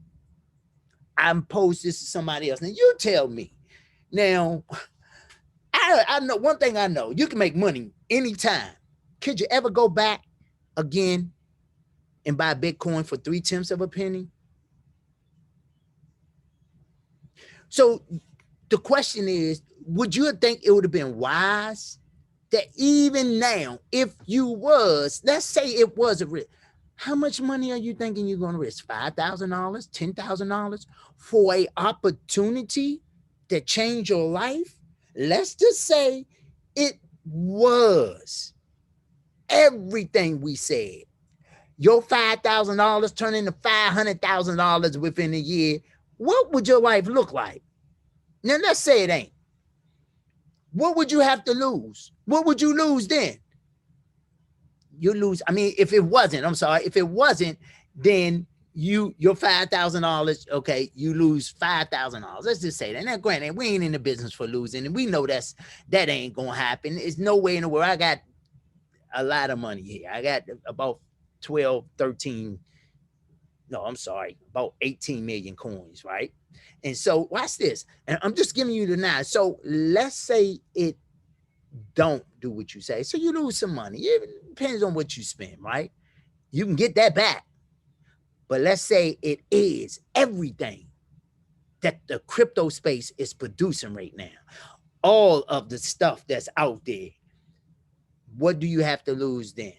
[SPEAKER 3] I'm posed this to somebody else. Now you tell me. Now, I know one thing I know. You can make money anytime. Could you ever go back again and buy Bitcoin for 3/10 of a penny? So the question is, would you think it would have been wise that even now, if you was, let's say it was a risk, how much money are you thinking you're going to risk? $5,000, $10,000 for an opportunity to change your life? Let's just say it was everything we said. Your $5,000 turn into $500,000 within a year. What would your life look like? Now, let's say it ain't. What would you have to lose? What would you lose then? You lose. I mean, if it wasn't, then your $5,000, okay, you lose $5,000. Let's just say that. Now, granted, we ain't in the business for losing, and we know that ain't gonna happen. There's no way in the world. I got a lot of money here. I got about about 18 million coins, right? And so watch this. And I'm just giving you the nine. So let's say it don't do what you say. So you lose some money. It depends on what you spend, right? You can get that back. But let's say it is everything that the crypto space is producing right now. All of the stuff that's out there. What do you have to lose then?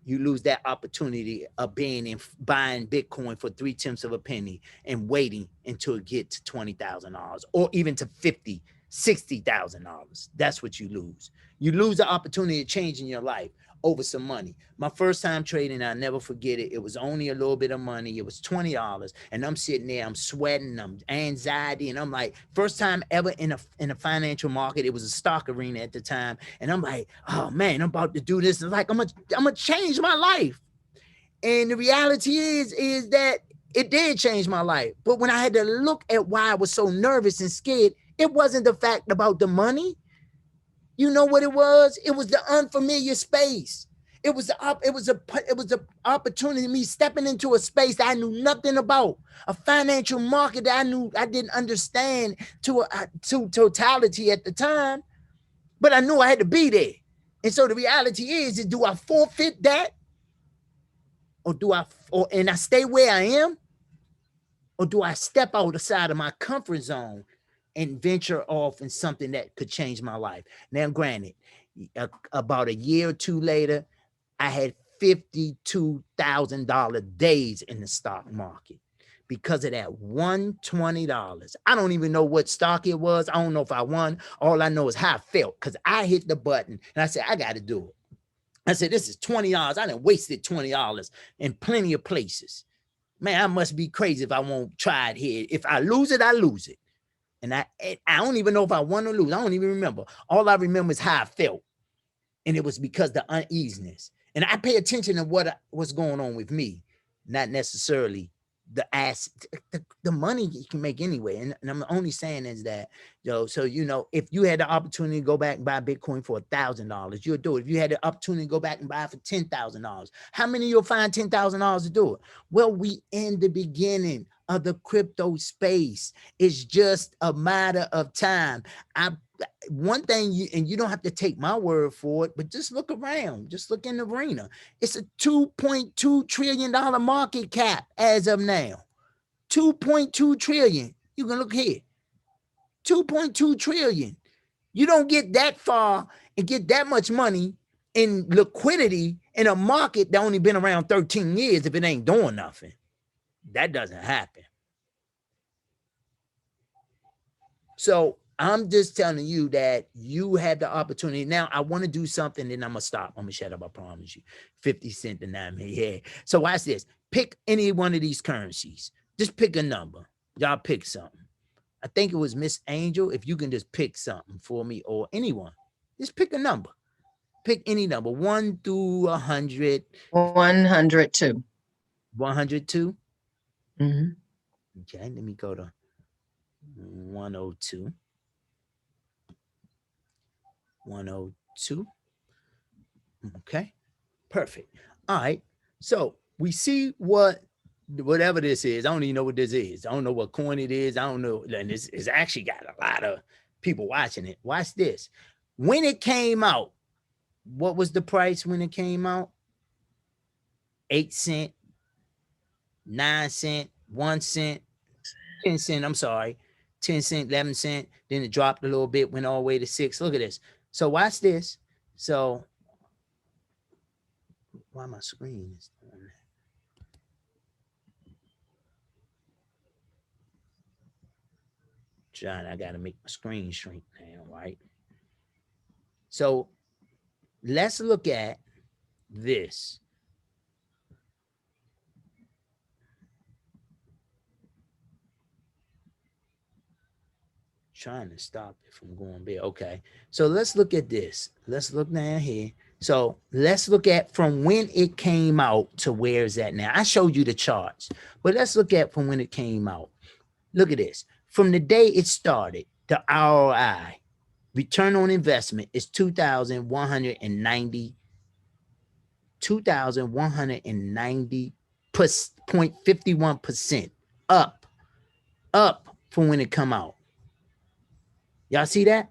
[SPEAKER 3] You lose that opportunity of being in buying Bitcoin for 3/10 of a penny and waiting until it gets to $20,000 or even to $50,000, $60,000. That's what you lose. You lose the opportunity of changing your life over some money. My first time trading, I'll never forget it. It was only a little bit of money. It was $20. And I'm sitting there, I'm sweating, I'm anxiety. And I'm like, first time ever in a financial market. It was a stock arena at the time. And I'm like, oh man, I'm about to do this. And like, I'm gonna change my life. And the reality is that it did change my life. But when I had to look at why I was so nervous and scared, it wasn't the fact about the money. You know what it was? It was the unfamiliar space. It was the opportunity, me stepping into a space that I knew nothing about, a financial market that I didn't understand to totality at the time, but I knew I had to be there. And so the reality is do I forfeit that, and I stay where I am, or do I step outside of my comfort zone and venture off in something that could change my life? Now, granted, about a year or two later, I had $52,000 days in the stock market because of that $120. I don't even know what stock it was. I don't know if I won. All I know is how I felt because I hit the button and I said, I got to do it. I said, this is $20. I done wasted $20 in plenty of places. Man, I must be crazy if I won't try it here. If I lose it, I lose it. And I don't even know if I won or lose. I don't even remember. All I remember is how I felt. And it was because the uneasiness. And I pay attention to what's going on with me, not necessarily the money you can make anyway. And I'm only saying is that, so, if you had the opportunity to go back and buy Bitcoin for $1,000, you'll do it. If you had the opportunity to go back and buy it for $10,000, how many you'll find $10,000 to do it? Well, we in the beginning of the crypto space. It's just a matter of time. One thing, you don't have to take my word for it, but just look around, just look in the arena. It's a $2.2 trillion market cap as of now. 2.2 trillion. You can look here. 2.2 trillion. You don't get that far and get that much money in liquidity in a market that only been around 13 years if it ain't doing nothing. That doesn't happen. So I'm just telling you that you had the opportunity. Now I want to do something, then I'm gonna stop. I'm gonna shut up. I promise you. 50 cents to 9 million. Yeah. So watch this. Pick any one of these currencies. Just pick a number. Y'all pick something. I think it was Miss Angel. If you can just pick something for me or anyone, just pick a number. Pick any number, 1 through 100.
[SPEAKER 2] 102.
[SPEAKER 3] 102.
[SPEAKER 2] Mm-hmm.
[SPEAKER 3] Okay, let me go to 102. 102. Okay, perfect. All right. So we see whatever this is. I don't even know what this is. I don't know what coin it is. I don't know. And it's actually got a lot of people watching it. Watch this. When it came out, what was the price when it came out? 8 cents, 9 cents, 1 cent, 10 cents. I'm sorry. 10 cents, 11 cents. Then it dropped a little bit, went all the way to 6. Look at this. So watch this. So why my screen is doing that? John, I gotta make my screen shrink now, right? So let's look at this. Trying to stop it from going big. Okay, so let's look at this. Let's look down here. So let's look at from when it came out to where is that now. I showed you the charts, but let's look at from when it came out. Look at this. From the day it started, the ROI, return on investment, is 2,190.51% up from when it come out. Y'all see that?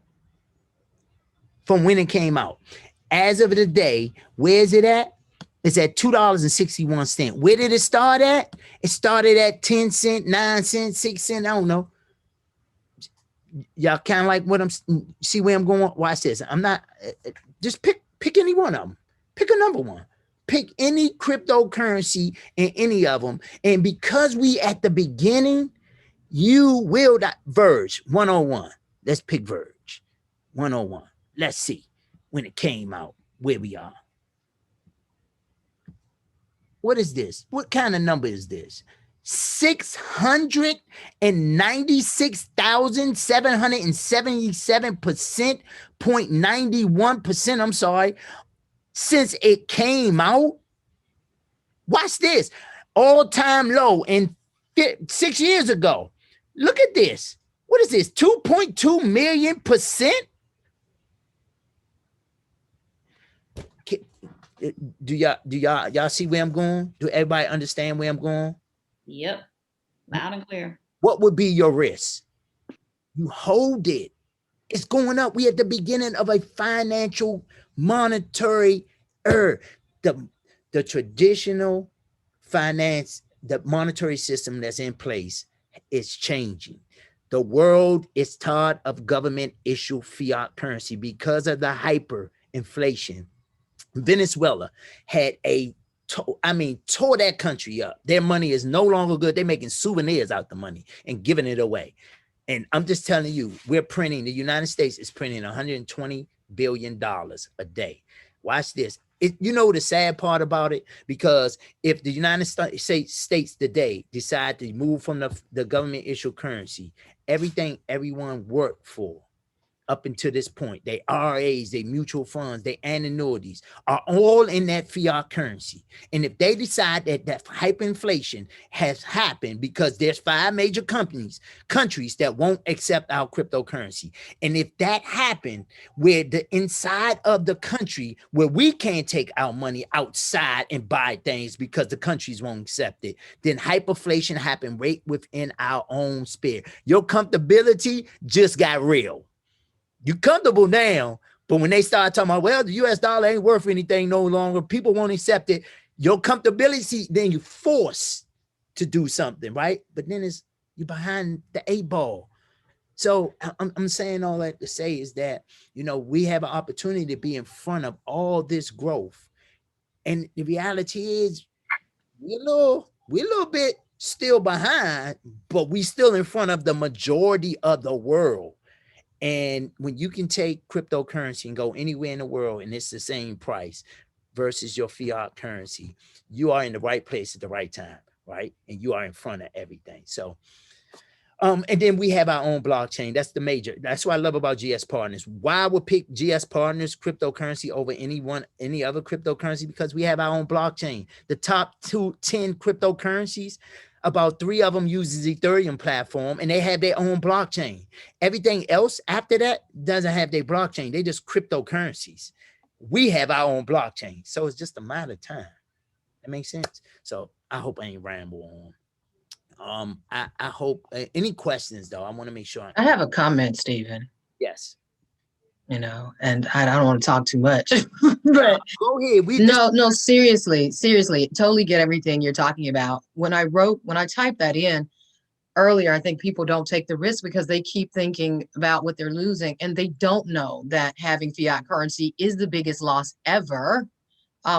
[SPEAKER 3] From when it came out. As of the day, where is it at? It's at $2.61. Where did it start at? It started at 10 cents, 9 cents, 6 cents. I don't know. Y'all kind of like what see where I'm going? Watch this. I'm not, just pick any one of them. Pick a number one. Pick any cryptocurrency in any of them. And because we at the beginning, you will not. Verge 101. Let's pick Verge 101. Let's see when it came out where we are. What is this? What kind of number is this? 696,777%, 0.91%, I'm sorry, since it came out. Watch this. All-time low in 6 years ago. Look at this. What is this? 2.2 million%? Do y'all see where I'm going? Do everybody understand where I'm going?
[SPEAKER 1] Yep. Loud and clear.
[SPEAKER 3] What would be your risk? You hold it. It's going up. We at the beginning of a financial monetary era. The traditional finance, the monetary system that's in place is changing. The world is tired of government issue fiat currency because of the hyperinflation. Venezuela had tore that country up. Their money is no longer good. They're making souvenirs out the money and giving it away. And I'm just telling you, the United States is printing $120 billion a day. Watch this. You know the sad part about it? Because if the United States today decide to move from the government issue currency, everything everyone worked for up until this point, they RAs, they mutual funds, they annuities are all in that fiat currency. And if they decide that hyperinflation has happened because there's 5 major countries that won't accept our cryptocurrency. And if that happened where the inside of the country where we can't take our money outside and buy things because the countries won't accept it, then hyperinflation happened right within our own sphere. Your comfortability just got real. You're comfortable now, but when they start talking about, well, the US dollar ain't worth anything no longer, people won't accept it, your comfortability, then you're forced to do something, right? But then you're behind the 8 ball. So I'm saying all that to say is that, we have an opportunity to be in front of all this growth. And the reality is we're a little bit still behind, but we still in front of the majority of the world. And when you can take cryptocurrency and go anywhere in the world and it's the same price versus your fiat currency, you are in the right place at the right time, right? And you are in front of everything. So, and then we have our own blockchain. That's what I love about GS Partners. Why I would pick GS Partners cryptocurrency over any other cryptocurrency? Because we have our own blockchain. The top 10 cryptocurrencies, about 3 of them uses Ethereum platform and they have their own blockchain. Everything else after that doesn't have their blockchain. They just cryptocurrencies. We have our own blockchain. So it's just a matter of time. That makes sense. So I hope I ain't ramble on. I hope any questions though, I want to make sure.
[SPEAKER 2] I have a comment, Stephen.
[SPEAKER 3] Yes.
[SPEAKER 2] And I don't want to talk too much, but
[SPEAKER 3] go ahead.
[SPEAKER 2] No, seriously, totally get everything you're talking about. When I typed that in earlier, I think people don't take the risk because they keep thinking about what they're losing and they don't know that having fiat currency is the biggest loss ever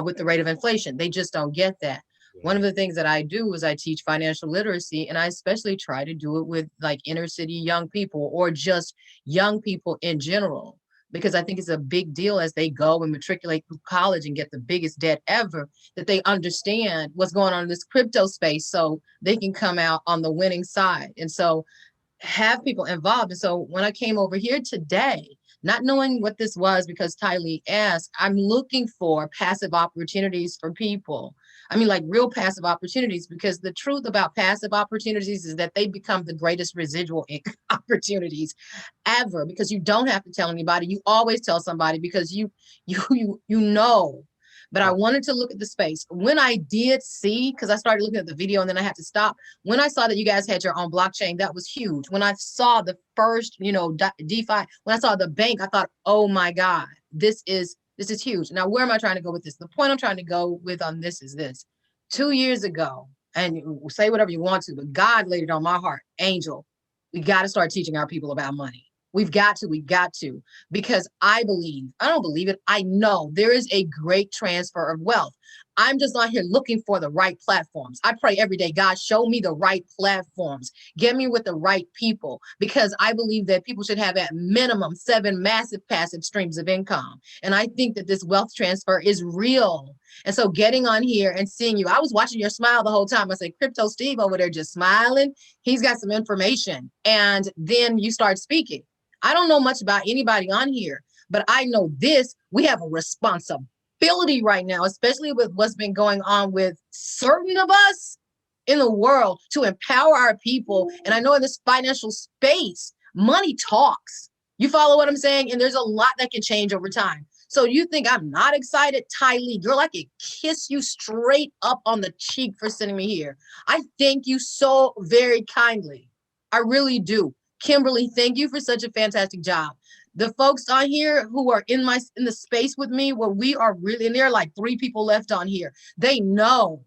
[SPEAKER 2] with the rate of inflation. They just don't get that. One of the things that I do is I teach financial literacy, and I especially try to do it with like inner city young people or just young people in general, because I think it's a big deal as they go and matriculate through college and get the biggest debt ever, that they understand what's going on in this crypto space so they can come out on the winning side. And so have people involved. And so when I came over here today, not knowing what this was because Tylee asked, I'm looking for passive opportunities for people. I mean, like real passive opportunities, because the truth about passive opportunities is that they become the greatest residual opportunities ever, because you don't have to tell anybody. You always tell somebody because you know. But I wanted to look at the space. When I did see, because I started looking at the video and then I had to stop. When I saw that you guys had your own blockchain, that was huge. When I saw the first, DeFi, when I saw the bank, I thought, oh my God, this is huge. Now, where am I trying to go with this? The point I'm trying to go with on this is this. 2 years ago, and say whatever you want to, but God laid it on my heart, Angel, we got to start teaching our people about money. We've got to, because I don't believe it. I know there is a great transfer of wealth. I'm just not here looking for the right platforms. I pray every day, God, show me the right platforms. Get me with the right people, because I believe that people should have at minimum 7 massive passive streams of income. And I think that this wealth transfer is real. And so getting on here and seeing you, I was watching your smile the whole time. I said, Crypto Steve over there just smiling. He's got some information. And then you start speaking. I don't know much about anybody on here, but I know this, we have a responsibility right now, especially with what's been going on with certain of us in the world, to empower our people. And I know in this financial space, money talks. You follow what I'm saying? And there's a lot that can change over time. So you think I'm not excited? Ty Lee, girl, I could kiss you straight up on the cheek for sending me here. I thank you so very kindly. I really do. Kimberly, thank you for such a fantastic job. The folks on here who are in the space with me, where we are really, and there are like 3 people left on here, they know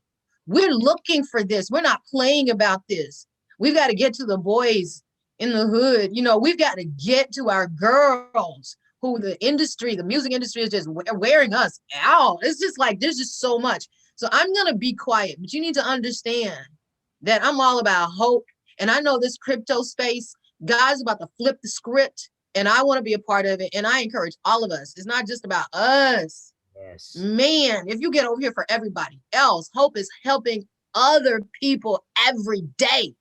[SPEAKER 2] we're looking for this. We're not playing about this. We've got to get to the boys in the hood. You know, we've got to get to our girls who the music industry is just wearing us out. It's just like, there's just so much. So I'm going to be quiet, but you need to understand that I'm all about hope. And I know this crypto space, God's about to flip the script. And I want to be a part of it. And I encourage all of us. It's not just about us.
[SPEAKER 3] Yes.
[SPEAKER 2] Man, if you get over here for everybody else, hope is helping other people every day.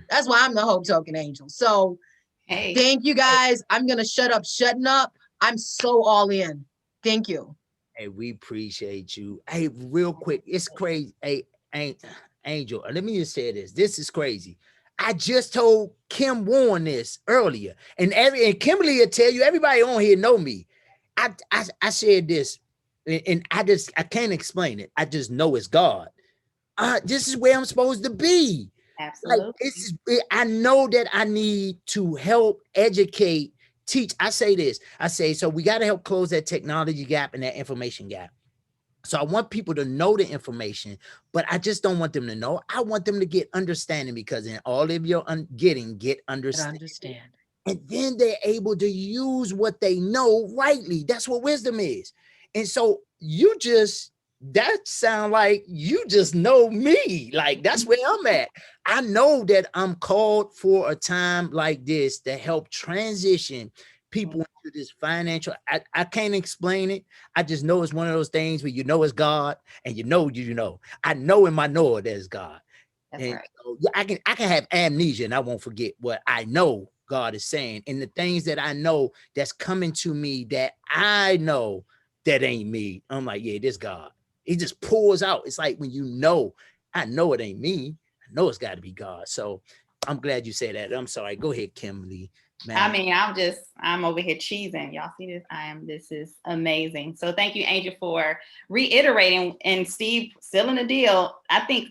[SPEAKER 2] That's why I'm the Hope Token Angel. So
[SPEAKER 1] Hey,
[SPEAKER 2] thank you guys. I'm going to shutting up. I'm so all in. Thank you.
[SPEAKER 3] Hey, we appreciate you. Hey, real quick, it's crazy. Hey, Angel, let me just say this. This is crazy. I just told Kim Warren this earlier, and Kimberly will tell you, everybody on here know me. I said this, and I can't explain it. I just know it's God. This is where I'm supposed to be.
[SPEAKER 1] absolutely.
[SPEAKER 3] Like, I know that I need to help educate, teach. I say, so we got to help close that technology gap and that information gap. So I want people to know the information, but I just don't want them to know. I want them to get understanding, because in all of your get understanding. And then they're able to use what they know rightly. That's what wisdom is. And so that sound like you just know me. Like, that's where I'm at. I know that I'm called for a time like this to help transition people into this financial. I can't explain it. I just know it's one of those things where you know it's God, and you know. I know in my knower there's God.
[SPEAKER 1] That's
[SPEAKER 3] And
[SPEAKER 1] right.
[SPEAKER 3] so, yeah, I can have amnesia and I won't forget what I know God is saying, and the things that I know that's coming to me that I know that ain't me. I'm like, yeah, this God. He just pours out. It's like when I know it ain't me. I know it's got to be God. So I'm glad you said that. I'm sorry. Go ahead, Kimberly. Man.
[SPEAKER 1] I mean, I'm over here cheesing. Y'all see this? This is amazing. So thank you, Angel, for reiterating, and Steve sealing the deal. I think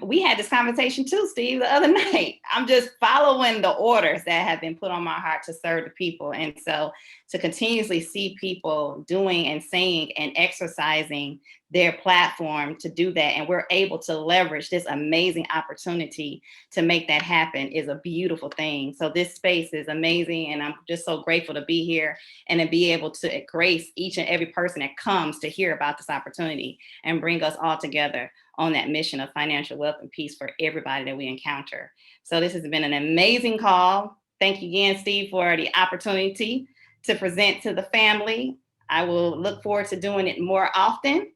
[SPEAKER 1] we had this conversation too, Steve, the other night. I'm just following the orders that have been put on my heart to serve the people. And so to continuously see people doing and saying and exercising their platform to do that, and we're able to leverage this amazing opportunity to make that happen, is a beautiful thing. So this space is amazing, and I'm just so grateful to be here and to be able to grace each and every person that comes to hear about this opportunity and bring us all together on that mission of financial wealth and peace for everybody that we encounter. So this has been an amazing call. Thank you again, Steve, for the opportunity to present to the family. I will look forward to doing it more often.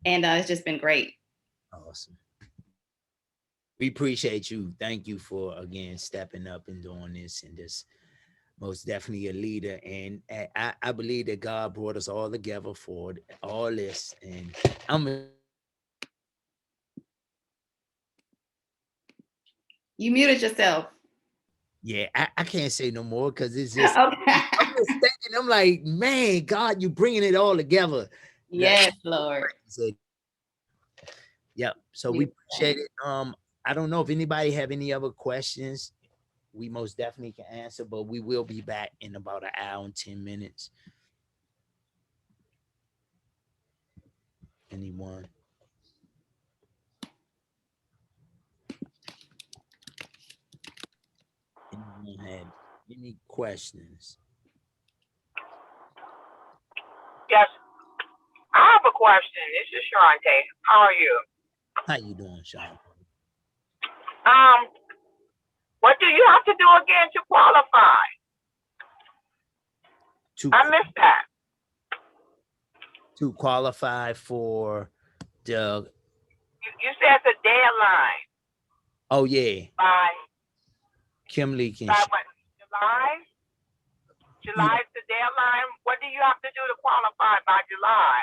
[SPEAKER 1] And it's just been great.
[SPEAKER 3] Awesome. We appreciate you. Thank you for, again, stepping up and doing this, and just most definitely a leader. And I believe that God brought us all together for all this. And
[SPEAKER 1] You muted yourself.
[SPEAKER 3] Yeah, I can't say no more, because it's just,
[SPEAKER 1] Okay.
[SPEAKER 3] I'm just thinking, I'm like, man, God, you bringing it all together.
[SPEAKER 1] Yes, Lord.
[SPEAKER 3] Yep. So we appreciate it. I don't know if anybody have any other questions. We most definitely can answer, but we will be back in about an hour and 10 minutes. Anyone? Anyone had any questions?
[SPEAKER 8] Yes, I have a question. This is Sharante. How are you?
[SPEAKER 3] How you doing, Sean?
[SPEAKER 8] What do you have to do again to qualify? I missed that.
[SPEAKER 3] To qualify for the
[SPEAKER 8] You said the deadline.
[SPEAKER 3] oh yeah,
[SPEAKER 8] By
[SPEAKER 3] Kimberly can
[SPEAKER 8] what? July? July is the deadline. What do you have to do to qualify by July?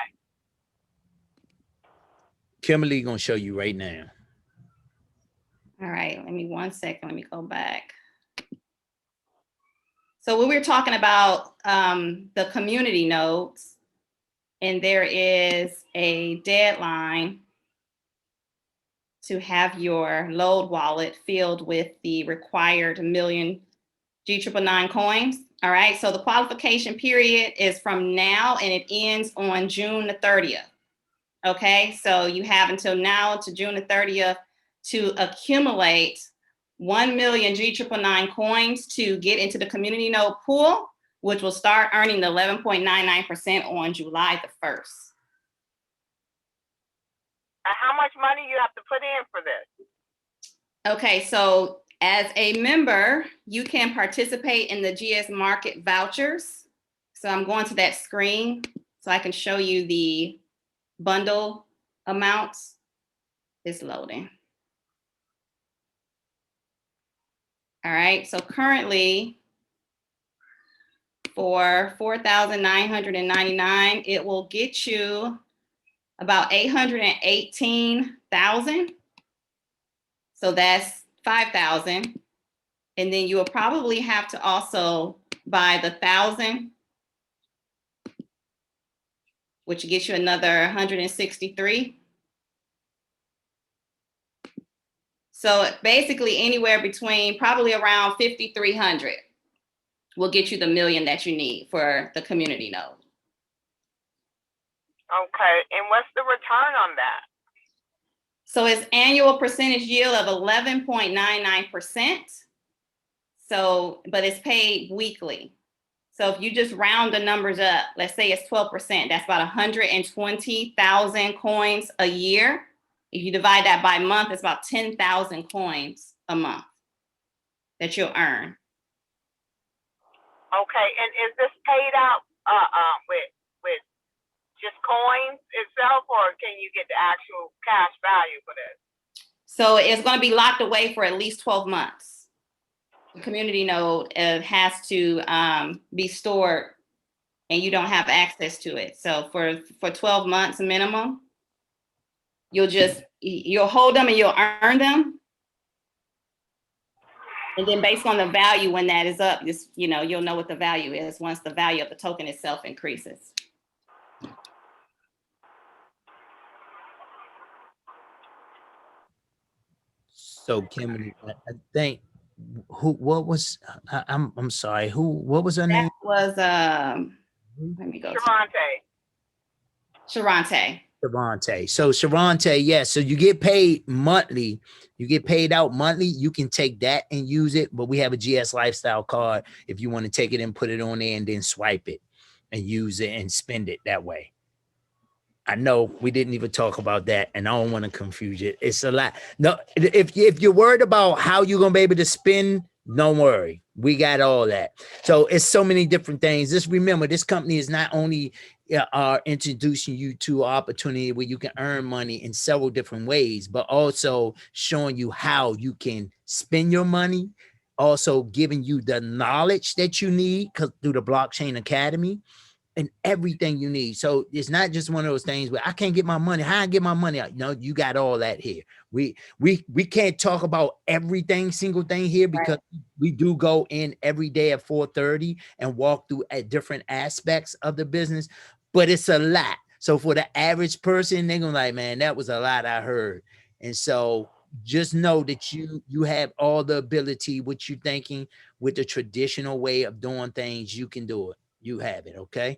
[SPEAKER 3] Kimberly gonna show you right now.
[SPEAKER 1] All right, let me 1 second. Let me go back. So we were talking about the community nodes, and there is a deadline to have your load wallet filled with the required 1 million G999 coins. All right, so the qualification period is from now and it ends on June the 30th. Okay, so you have until now to June the 30th to accumulate 1 million G999 coins to get into the community node pool, which will start earning the 11.99% on July the 1st.
[SPEAKER 8] How much money you have to put in for this?
[SPEAKER 1] Okay, so as a member, you can participate in the GS Market vouchers. So I'm going to that screen so I can show you the bundle amounts. It's loading. All right, so currently for 4,999, it will get you about 818,000. So that's 5,000. And then you will probably have to also buy the 1,000, which gets you another 163. So basically anywhere between probably around 5,300 will get you the 1 million that you need for the community node.
[SPEAKER 8] Okay, and what's the return on that?
[SPEAKER 1] So it's annual percentage yield of 11.99%. So, but it's paid weekly. So if you just round the numbers up, let's say it's 12%, that's about 120,000 coins a year. If you divide that by month, it's about 10,000 coins a month that you'll earn.
[SPEAKER 8] Okay, and is this paid out with just coins itself, or can you get the actual cash value for this?
[SPEAKER 1] So it's going to be locked away for at least 12 months. The community node has to be stored and you don't have access to it. So for 12 months minimum, you'll hold them and you'll earn them. And then based on the value, when that is up, you'll know what the value is once the value of the token itself increases.
[SPEAKER 3] So Kimberly, I think what was I'm sorry, what was her name?
[SPEAKER 1] That was let me go. Sharante.
[SPEAKER 3] Sharante. So Sharante, yes. So you get paid monthly. You get paid out monthly. You can take that and use it. But we have a GS Lifestyle card if you want to take it and put it on there and then swipe it and use it and spend it that way. I know we didn't even talk about that, and I don't want to confuse you. It's a lot. No, if you're worried about how you're gonna be able to spend, don't worry. We got all that. So it's so many different things. Just remember, this company is not only introducing you to an opportunity where you can earn money in several different ways, but also showing you how you can spend your money, also giving you the knowledge that you need through the Blockchain Academy and everything you need. So it's not just one of those things where I can't get my money. How I get my money out? No, you got all that here. We can't talk about single thing here because we do go in every day at 4:30 and walk through at different aspects of the business, but it's a lot. So for the average person, they're gonna like, man, that was a lot I heard. And so just know that you have all the ability, what you're thinking with the traditional way of doing things, you can do it. You have it, okay?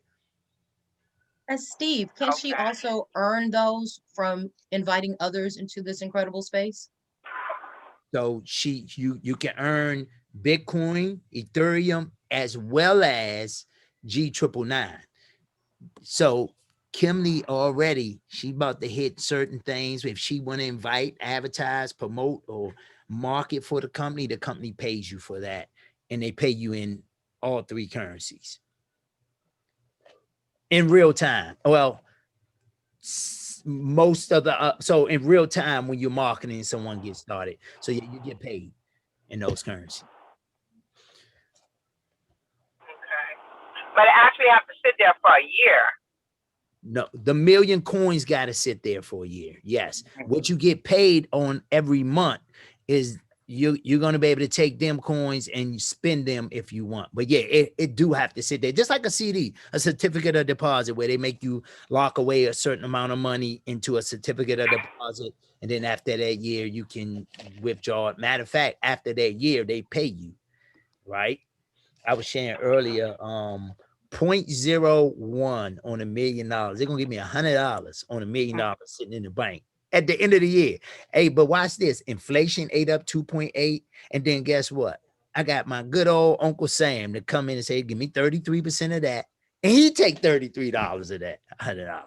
[SPEAKER 2] And Steve, can she also earn those from inviting others into this incredible space?
[SPEAKER 3] So you can earn Bitcoin, Ethereum, as well as G999. So Kimberly already, she about to hit certain things. If she want to invite, advertise, promote, or market for the company pays you for that. And they pay you in all three currencies in real time. Well, most of the, so in real time when you're marketing, someone gets started. So you get paid in those currencies.
[SPEAKER 8] Okay. But it actually have to sit there for a year.
[SPEAKER 3] No, the million coins got to sit there for a year. Yes. What you get paid on every month is you're going to be able to take them coins and you spend them if you want. But yeah, it do have to sit there, just like a CD, a certificate of deposit, where they make you lock away a certain amount of money into a certificate of deposit. And then after that year, you can withdraw it. Matter of fact, after that year, they pay you, right? I was sharing earlier, 0.01 on $1 million. They're gonna give me $100 on $1 million sitting in the bank at the end of the year. Hey, but watch this. Inflation ate up 2.8. And then guess what? I got my good old Uncle Sam to come in and say, give me 33% of that. And he take $33 of that $100.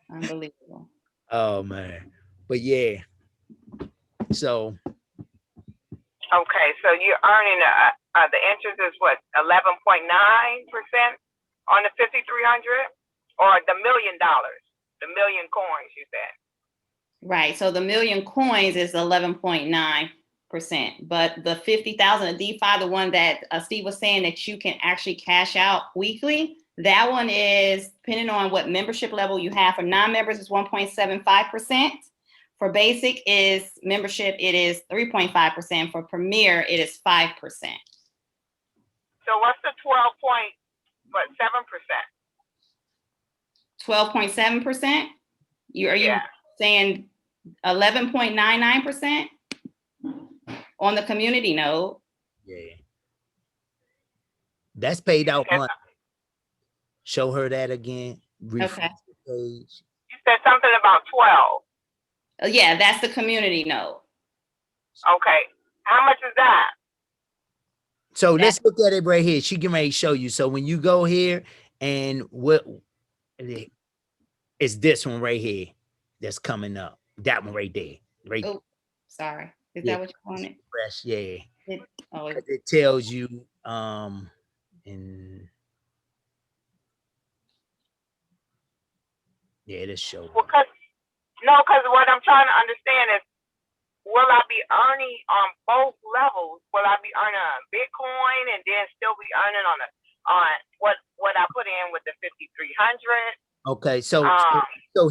[SPEAKER 1] Unbelievable.
[SPEAKER 3] Oh man. But yeah. So
[SPEAKER 8] Okay, so you're earning the interest is what, 11.9% on the 5,300, or the $1 million, the million coins you said.
[SPEAKER 1] Right. So the million coins is 11.9%, but the 50,000 DeFi, the one that Steve was saying that you can actually cash out weekly, that one is depending on what membership level you have. For non-members, it's 1.75%. For basic is membership, it is 3.5%. For premier, it is 5%.
[SPEAKER 8] So what's the 12.7%?
[SPEAKER 1] 12.7%? Are you saying 11.99% on the community node?
[SPEAKER 3] yeah. That's paid out month. Show her that again.
[SPEAKER 1] Okay.
[SPEAKER 3] The page.
[SPEAKER 8] You said something about 12.
[SPEAKER 1] Yeah, that's the community node.
[SPEAKER 8] Okay. How much is that?
[SPEAKER 3] So let's look at it right here. She can ready to show you. So when you go here and what it's this one right here that's coming up. That one right there. Right.
[SPEAKER 1] Oh, sorry. Is
[SPEAKER 3] Yeah.
[SPEAKER 1] that what you wanted?
[SPEAKER 3] Fresh, yeah.
[SPEAKER 1] It
[SPEAKER 3] It tells you in yeah, this show.
[SPEAKER 8] Well, because what I'm trying to understand is, will I be earning on both levels? Will I be earning on Bitcoin and then still be earning on what I put in with the 5,300?
[SPEAKER 3] Okay, so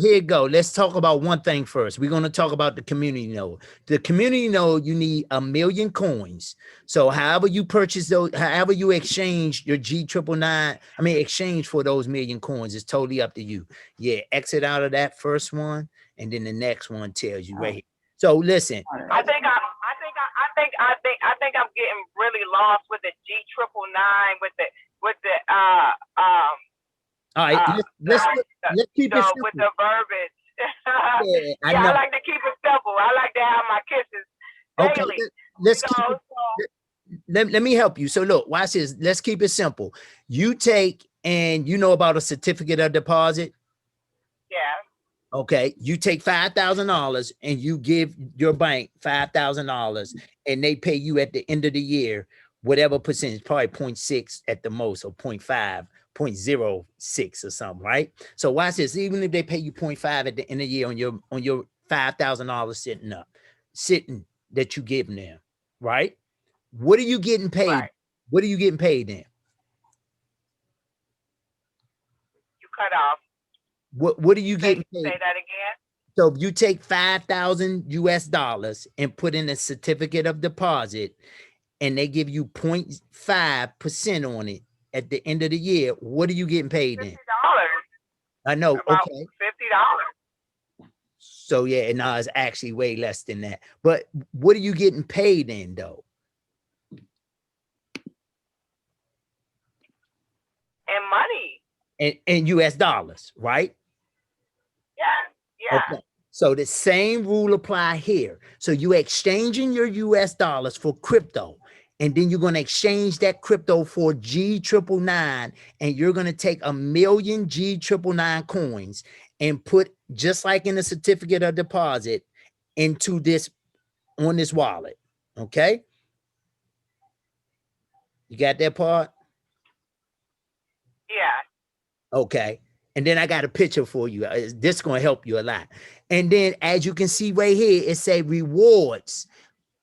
[SPEAKER 3] here you go. Let's talk about one thing first. We're going to talk about the community node. The community node, you need 1 million coins. So however you purchase those, however you exchange your exchange for those 1 million coins, is totally up to you. Yeah, exit out of that first one, and then the next one tells you right here. So listen.
[SPEAKER 8] I think I'm getting really lost with the G999 with the
[SPEAKER 3] all right, let's keep it simple.
[SPEAKER 8] With the verbiage.
[SPEAKER 3] Yeah,
[SPEAKER 8] I like to keep it simple. I like to have my kisses daily.
[SPEAKER 3] Okay, let's keep it, let me help you. So look, watch this. Let's keep it simple. You take, and you know about a certificate of deposit?
[SPEAKER 8] Yeah.
[SPEAKER 3] Okay, you take $5,000 and you give your bank $5,000 and they pay you at the end of the year, whatever percentage, probably 0.6 at the most, or 0.5, 0.06 or something, right? So watch this. Even if they pay you 0.5 at the end of the year on your $5,000 sitting that you giving them, right? What are you getting paid?
[SPEAKER 8] Right.
[SPEAKER 3] What are you getting paid then?
[SPEAKER 8] You cut off.
[SPEAKER 3] What are you getting paid?
[SPEAKER 8] Say that again.
[SPEAKER 3] So if you take $5,000 and put in a certificate of deposit, and they give you 0.5% on it at the end of the year, what are you getting paid then?
[SPEAKER 8] $50.
[SPEAKER 3] I know.
[SPEAKER 8] About
[SPEAKER 3] Okay.
[SPEAKER 8] $50.
[SPEAKER 3] So yeah, no, it's actually way less than that. But what are you getting paid in though?
[SPEAKER 8] And money.
[SPEAKER 3] In US dollars, right?
[SPEAKER 8] Yeah. Yeah.
[SPEAKER 3] Okay. So the same rule apply here. So you exchanging your US dollars for crypto, And then you're going to exchange that crypto for G999, and you're going to take 1,000,000 G999 coins and put, just like in a certificate of deposit, into this, on this wallet. Okay. You got that part?
[SPEAKER 8] Yeah.
[SPEAKER 3] Okay. And then I got a picture for you. This is going to help you a lot. And then as you can see right here, it say rewards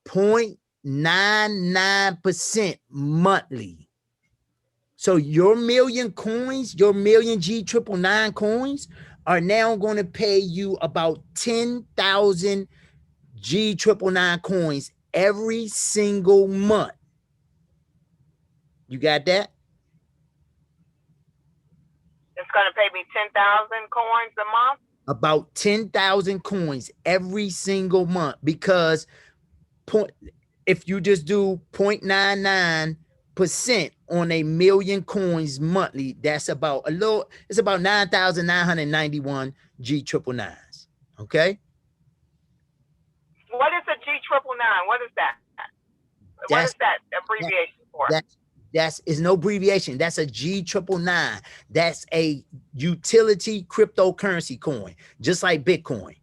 [SPEAKER 3] 0.99% monthly. So your 1,000,000 coins, your 1,000,000 G999 coins are now going to pay you about 10,000 G999 coins every single month. You got that?
[SPEAKER 8] It's going to pay me 10,000 coins a month.
[SPEAKER 3] About 10,000 coins every single month, because if you just do 0.99% on 1,000,000 coins monthly, that's about it's about 9,991 G999s. Okay.
[SPEAKER 8] What is a G999? What is that? What is that abbreviation for?
[SPEAKER 3] That's no abbreviation. That's a G999. That's a utility cryptocurrency coin, just like Bitcoin.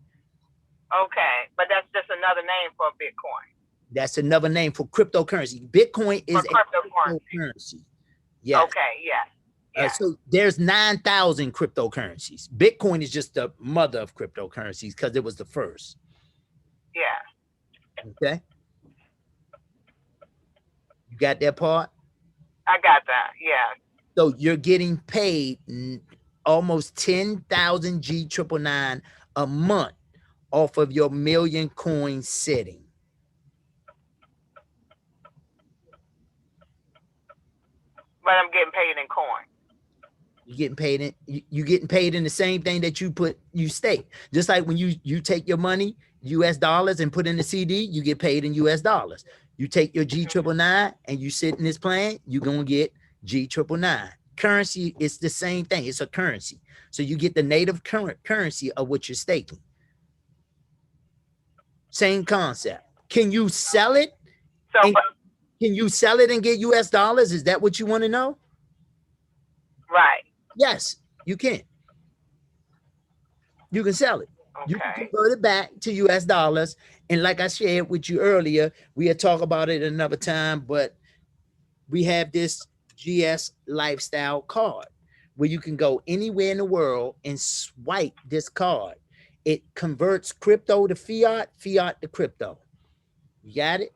[SPEAKER 8] Okay, but that's just another name for Bitcoin.
[SPEAKER 3] That's another name for cryptocurrency. Bitcoin is a cryptocurrency. Yes.
[SPEAKER 8] Okay, yes. Yes.
[SPEAKER 3] So there's 9,000 cryptocurrencies. Bitcoin is just the mother of cryptocurrencies because it was the first.
[SPEAKER 8] Yeah.
[SPEAKER 3] Okay. You got that part?
[SPEAKER 8] I got that. Yeah.
[SPEAKER 3] So you're getting paid almost 10,000 G999 a month off of your 1,000,000 coins sitting.
[SPEAKER 8] But I'm getting paid in coin.
[SPEAKER 3] You're getting paid in you getting paid in the same thing that you stake. Just like when you take your money, US dollars, and put in the CD, you get paid in US dollars. You take your G999 and you sit in this plan, you're gonna get G999. Currency is the same thing. It's a currency. So you get the native currency of what you're staking. Same concept. Can you sell it?
[SPEAKER 8] So
[SPEAKER 3] can you sell it and get US dollars? Is that what you want to know?
[SPEAKER 8] Right.
[SPEAKER 3] Yes, you can. You can sell it.
[SPEAKER 8] Okay.
[SPEAKER 3] You can convert it back to US dollars. And like I shared with you earlier, we had talked about it another time, but we have this GS lifestyle card where you can go anywhere in the world and swipe this card. It converts crypto to fiat, fiat to crypto. You got it?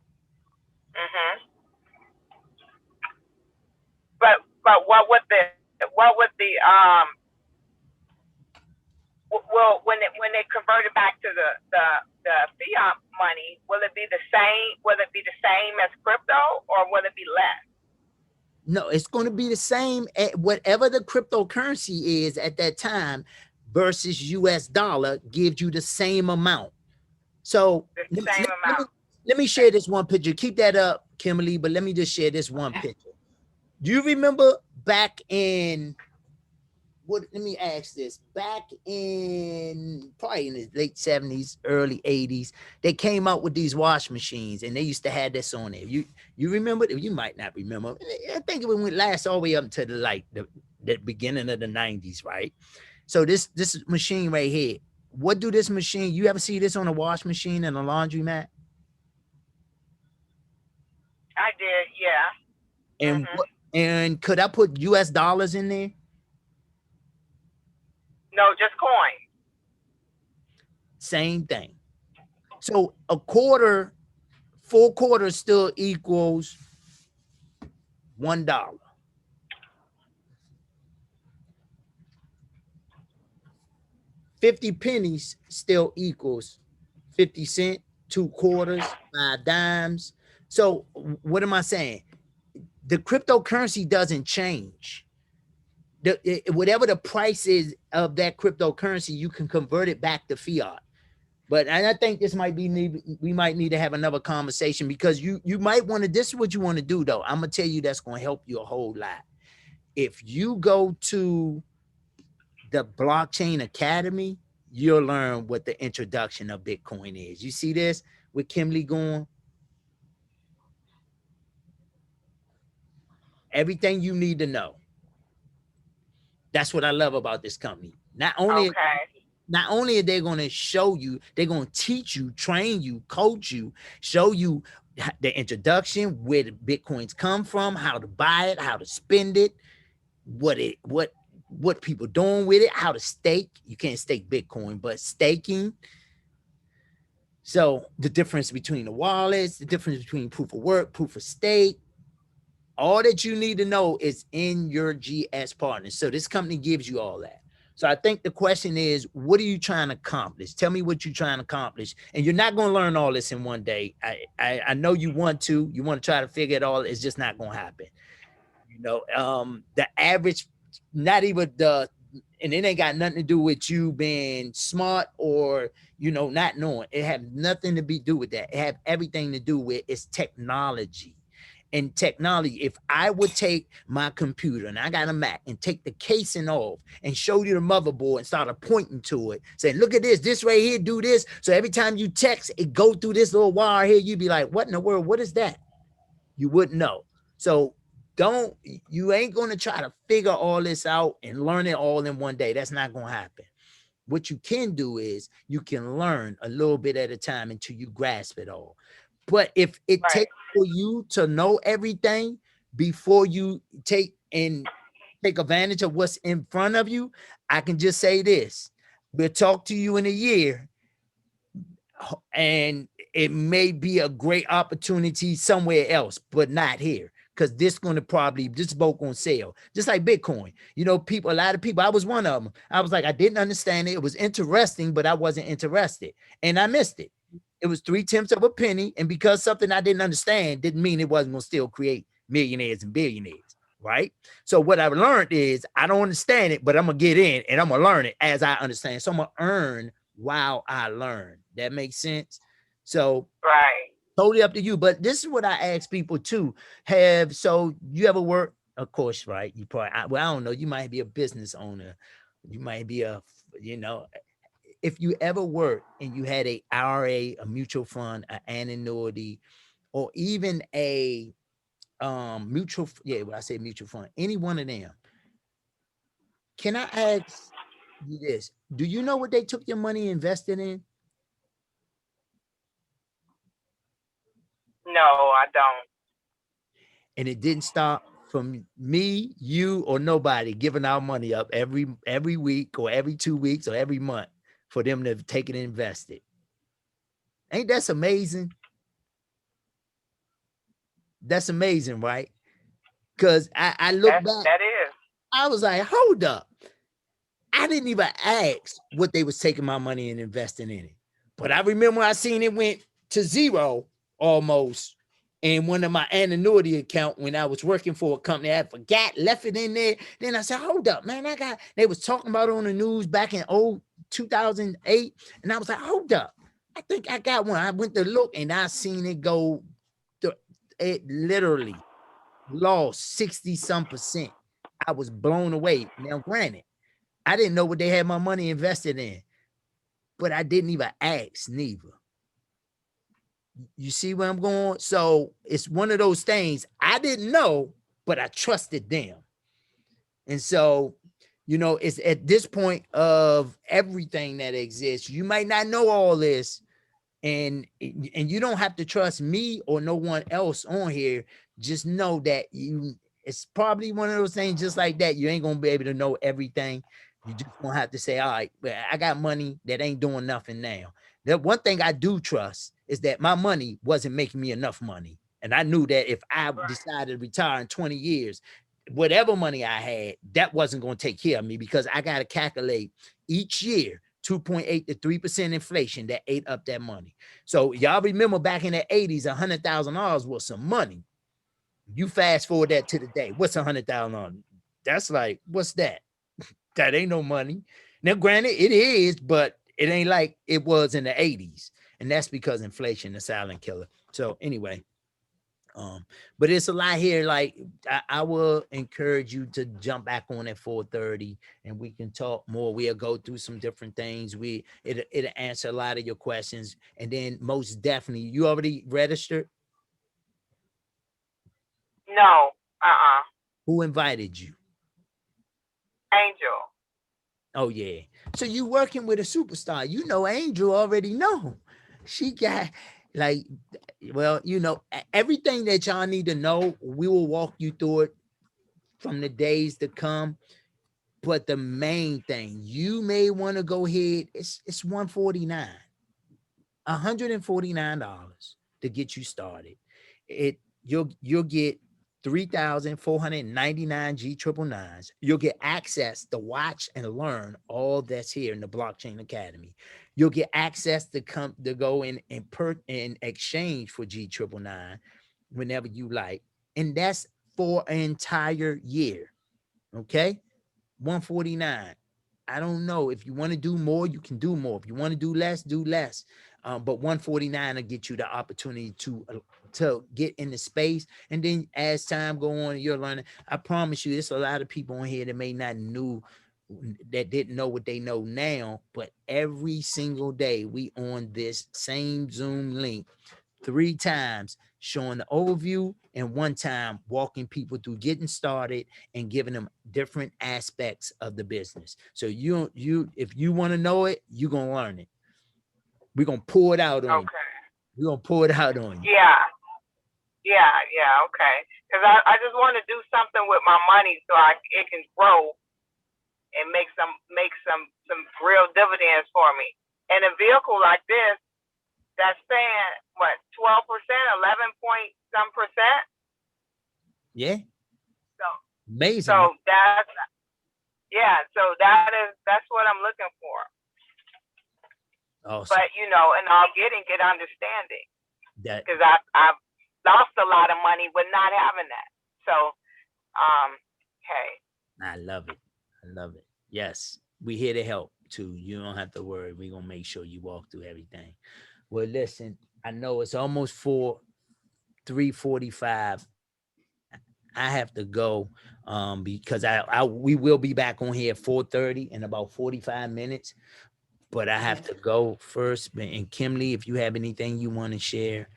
[SPEAKER 8] Mm-hmm. But what would the well, when they convert it back to the fiat money, will it be the same? Will it be the same as crypto, or will it be less?
[SPEAKER 3] No, it's going to be the same at whatever the cryptocurrency is at that time versus US dollar gives you the same amount. So let me share this one picture. Keep that up, Kimberly, but let me just share this one picture. Do you remember back in let me ask this, back in probably in the late 70s, early 80s, they came out with these wash machines and they used to have this on there. You remember? You might not remember. I think it went last all the way up to the beginning of the 90s, right? So this machine right here, what do this machine, you ever see this on a wash machine and a laundromat?
[SPEAKER 8] I did, yeah.
[SPEAKER 3] And and could I put US dollars in there?
[SPEAKER 8] No, just coin.
[SPEAKER 3] Same thing. So a quarter, 4 quarters still equals $1. 50 pennies still equals 50 cents, 2 quarters, 5 dimes. So what am I saying? The cryptocurrency doesn't change. Whatever the price is of that cryptocurrency, you can convert it back to fiat. But I think this might be we might need to have another conversation, because you might want to, this is what you want to do though. I'm gonna tell you that's gonna help you a whole lot. If you go to the Blockchain Academy, you'll learn what the introduction of Bitcoin is. You see this with Kimberly going? everything you need to know. That's what I love about this company. Not only are they going to show you, they're going to teach you, train you, coach you, show you the introduction, where the Bitcoins come from, how to buy it, how to spend it, what people doing with it, how to stake. You can't stake Bitcoin, but staking. So the difference between the wallets, the difference between proof of work, proof of stake, all that you need to know is in your GS partners. So this company gives you all that. So I think the question is, what are you trying to accomplish? Tell me what you're trying to accomplish. And you're not going to learn all this in one day. I know you want to try to figure it all. It's just not going to happen. You know, the average, not even and it ain't got nothing to do with you being smart or, you know, not knowing. It have nothing to do with that. It have everything to do with its technology. And technology, if I would take my computer, and I got a Mac, and take the casing off and show you the motherboard and start pointing to it, saying, look at this right here, do this. So every time you text, it go through this little wire here, you'd be like, what in the world? What is that? You wouldn't know. So you ain't going to try to figure all this out and learn it all in one day. That's not going to happen. What you can do is you can learn a little bit at a time until you grasp it all. But if it takes for you to know everything before you take advantage of what's in front of you, I can just say this: we'll talk to you in a year, and it may be a great opportunity somewhere else, but not here. Because this boat gonna sell, just like Bitcoin. You know, a lot of people, I was one of them. I was like, I didn't understand it. It was interesting, but I wasn't interested, and I missed it. It was 3/10 of a penny, and because something I didn't understand didn't mean it wasn't gonna still create millionaires and billionaires, right? So what I learned is I don't understand it, but I'm gonna get in and I'm gonna learn it as I understand. So I'm gonna earn while I learn. That makes sense. So totally up to you. But this is what I ask people too. So you ever work? Of course, right? You probably, I don't know. You might be a business owner. You might be if you ever worked and you had a IRA, a mutual fund, an annuity, or even a mutual, when I say mutual fund, any one of them, can I ask you this? Do you know what they took your money invested in?
[SPEAKER 8] No, I don't.
[SPEAKER 3] And it didn't stop from me, you, or nobody giving our money up every week or every 2 weeks or every month for them to take it and invest it. Ain't that amazing? That's amazing, right? Because I look back.
[SPEAKER 8] That is.
[SPEAKER 3] I was like, hold up. I didn't even ask what they was taking my money and investing in it. But I remember I seen it went to zero almost in one of my annuity account when I was working for a company. I forgot, left it in there. Then I said, hold up, man. They was talking about it on the news back in 2008. And I was like, hold up. I think I got one. I went to look and I seen it go. It literally lost 60-some%. I was blown away. Now, granted, I didn't know what they had my money invested in, but I didn't even ask neither. You see where I'm going? So it's one of those things I didn't know, but I trusted them. And so, you know, it's at this point of everything that exists. You might not know all this, and you don't have to trust me or no one else on here. Just know that it's probably one of those things just like that. You ain't going to be able to know everything. You just gonna have to say, all right, I got money that ain't doing nothing now. The one thing I do trust is that my money wasn't making me enough money. And I knew that if I decided to retire in 20 years, whatever money I had, that wasn't going to take care of me, because I got to calculate each year 2.8 to 3% inflation that ate up that money. So y'all remember back in the 80s, $100,000 was some money. You fast forward that to the day. What's $100,000? That's like, what's that? That ain't no money. Now, granted, it is, but it ain't like it was in the 80s. And that's because inflation, the silent killer. So anyway, but it's a lot here. Like I will encourage you to jump back on at 4:30 and we can talk more. We'll go through some different things. It'll answer a lot of your questions. And then most definitely, you already registered?
[SPEAKER 8] No.
[SPEAKER 3] Who invited you?
[SPEAKER 8] Angel.
[SPEAKER 3] Oh yeah. So you working with a superstar. You know Angel already know. She got like, well, you know, everything that y'all need to know, we will walk you through it from the days to come. But the main thing, you may want to go ahead, it's $149. $149 to get you started. You'll get 3,499 G999s. You'll get access to watch and learn all that's here in the Blockchain Academy. You'll get access to come to go in and exchange for G999 whenever you like, and that's for an entire year. Okay, 149. I don't know. If you want to do more, you can do more. If you want to do less, do less. But 149 will get you the opportunity to get in the space. And then as time go on, you're learning. I promise you, there's a lot of people on here that may not that didn't know what they know now. But every single day, we on this same Zoom link 3 times showing the overview and 1 time walking people through getting started and giving them different aspects of the business. So if you want to know it, you're going to learn it. We're going to pour it out on you. We're going to pour it out on you.
[SPEAKER 8] Yeah. Okay. Because I just want to do something with my money so it can grow and make some real dividends for me. And a vehicle like this, that's saying what, 12%, 11-point-some%.
[SPEAKER 3] Yeah.
[SPEAKER 8] So
[SPEAKER 3] amazing.
[SPEAKER 8] So that's what I'm looking for.
[SPEAKER 3] Awesome.
[SPEAKER 8] But you know, and I'll get understanding.
[SPEAKER 3] Because
[SPEAKER 8] I've lost a lot of money with not having that. So hey.
[SPEAKER 3] I love it. Yes, we here to help too. You don't have to worry. We're gonna make sure you walk through everything. Well, listen, I know it's almost 3:45. I have to go because we will be back on here at 4:30 in about 45 minutes. But I have to go first. And Kimberly, if you have anything you want to share,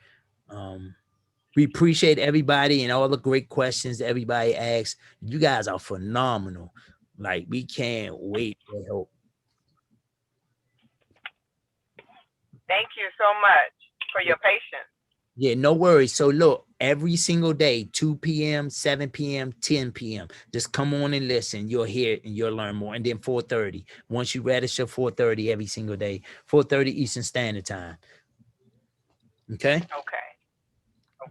[SPEAKER 3] we appreciate everybody and all the great questions that everybody asks. You guys are phenomenal. Like, we can't wait to help.
[SPEAKER 8] Thank you so much for your patience.
[SPEAKER 3] Yeah, no worries. So look, every single day, 2 p.m., 7 p.m., 10 p.m. Just come on and listen. You'll hear and you'll learn more. And then 4:30. Once you register, 4:30 every single day, 4:30 Eastern Standard Time. Okay?
[SPEAKER 8] Okay.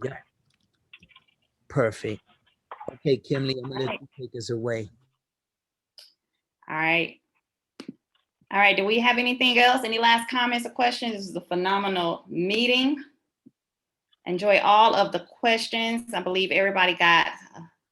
[SPEAKER 3] Yeah. Perfect. Okay, Kimberly, I'm going to let you take us away.
[SPEAKER 1] All right. Do we have anything else? Any last comments or questions? This is a phenomenal meeting. Enjoy all of the questions. I believe everybody got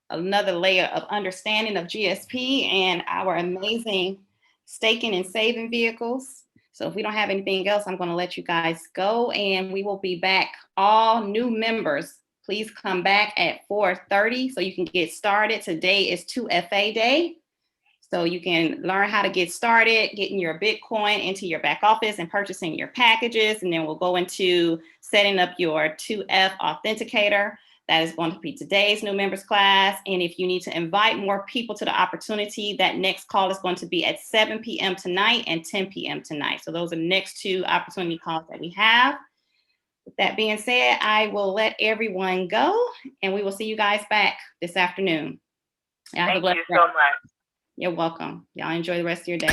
[SPEAKER 1] another layer of understanding of GSP and our amazing staking and saving vehicles. So if we don't have anything else, I'm going to let you guys go, and we will be back. All new members, please come back at 4:30 so you can get started. Today is 2FA day. So you can learn how to get started, getting your Bitcoin into your back office and purchasing your packages. And then we'll go into setting up your 2F authenticator. That is going to be today's new members class. And if you need to invite more people to the opportunity, that next call is going to be at 7 p.m. tonight and 10 p.m. tonight. So those are the next 2 opportunity calls that we have. With that being said, I will let everyone go, and we will see you guys back this afternoon.
[SPEAKER 8] Thank you so much.
[SPEAKER 1] You're welcome. Y'all enjoy the rest of your day.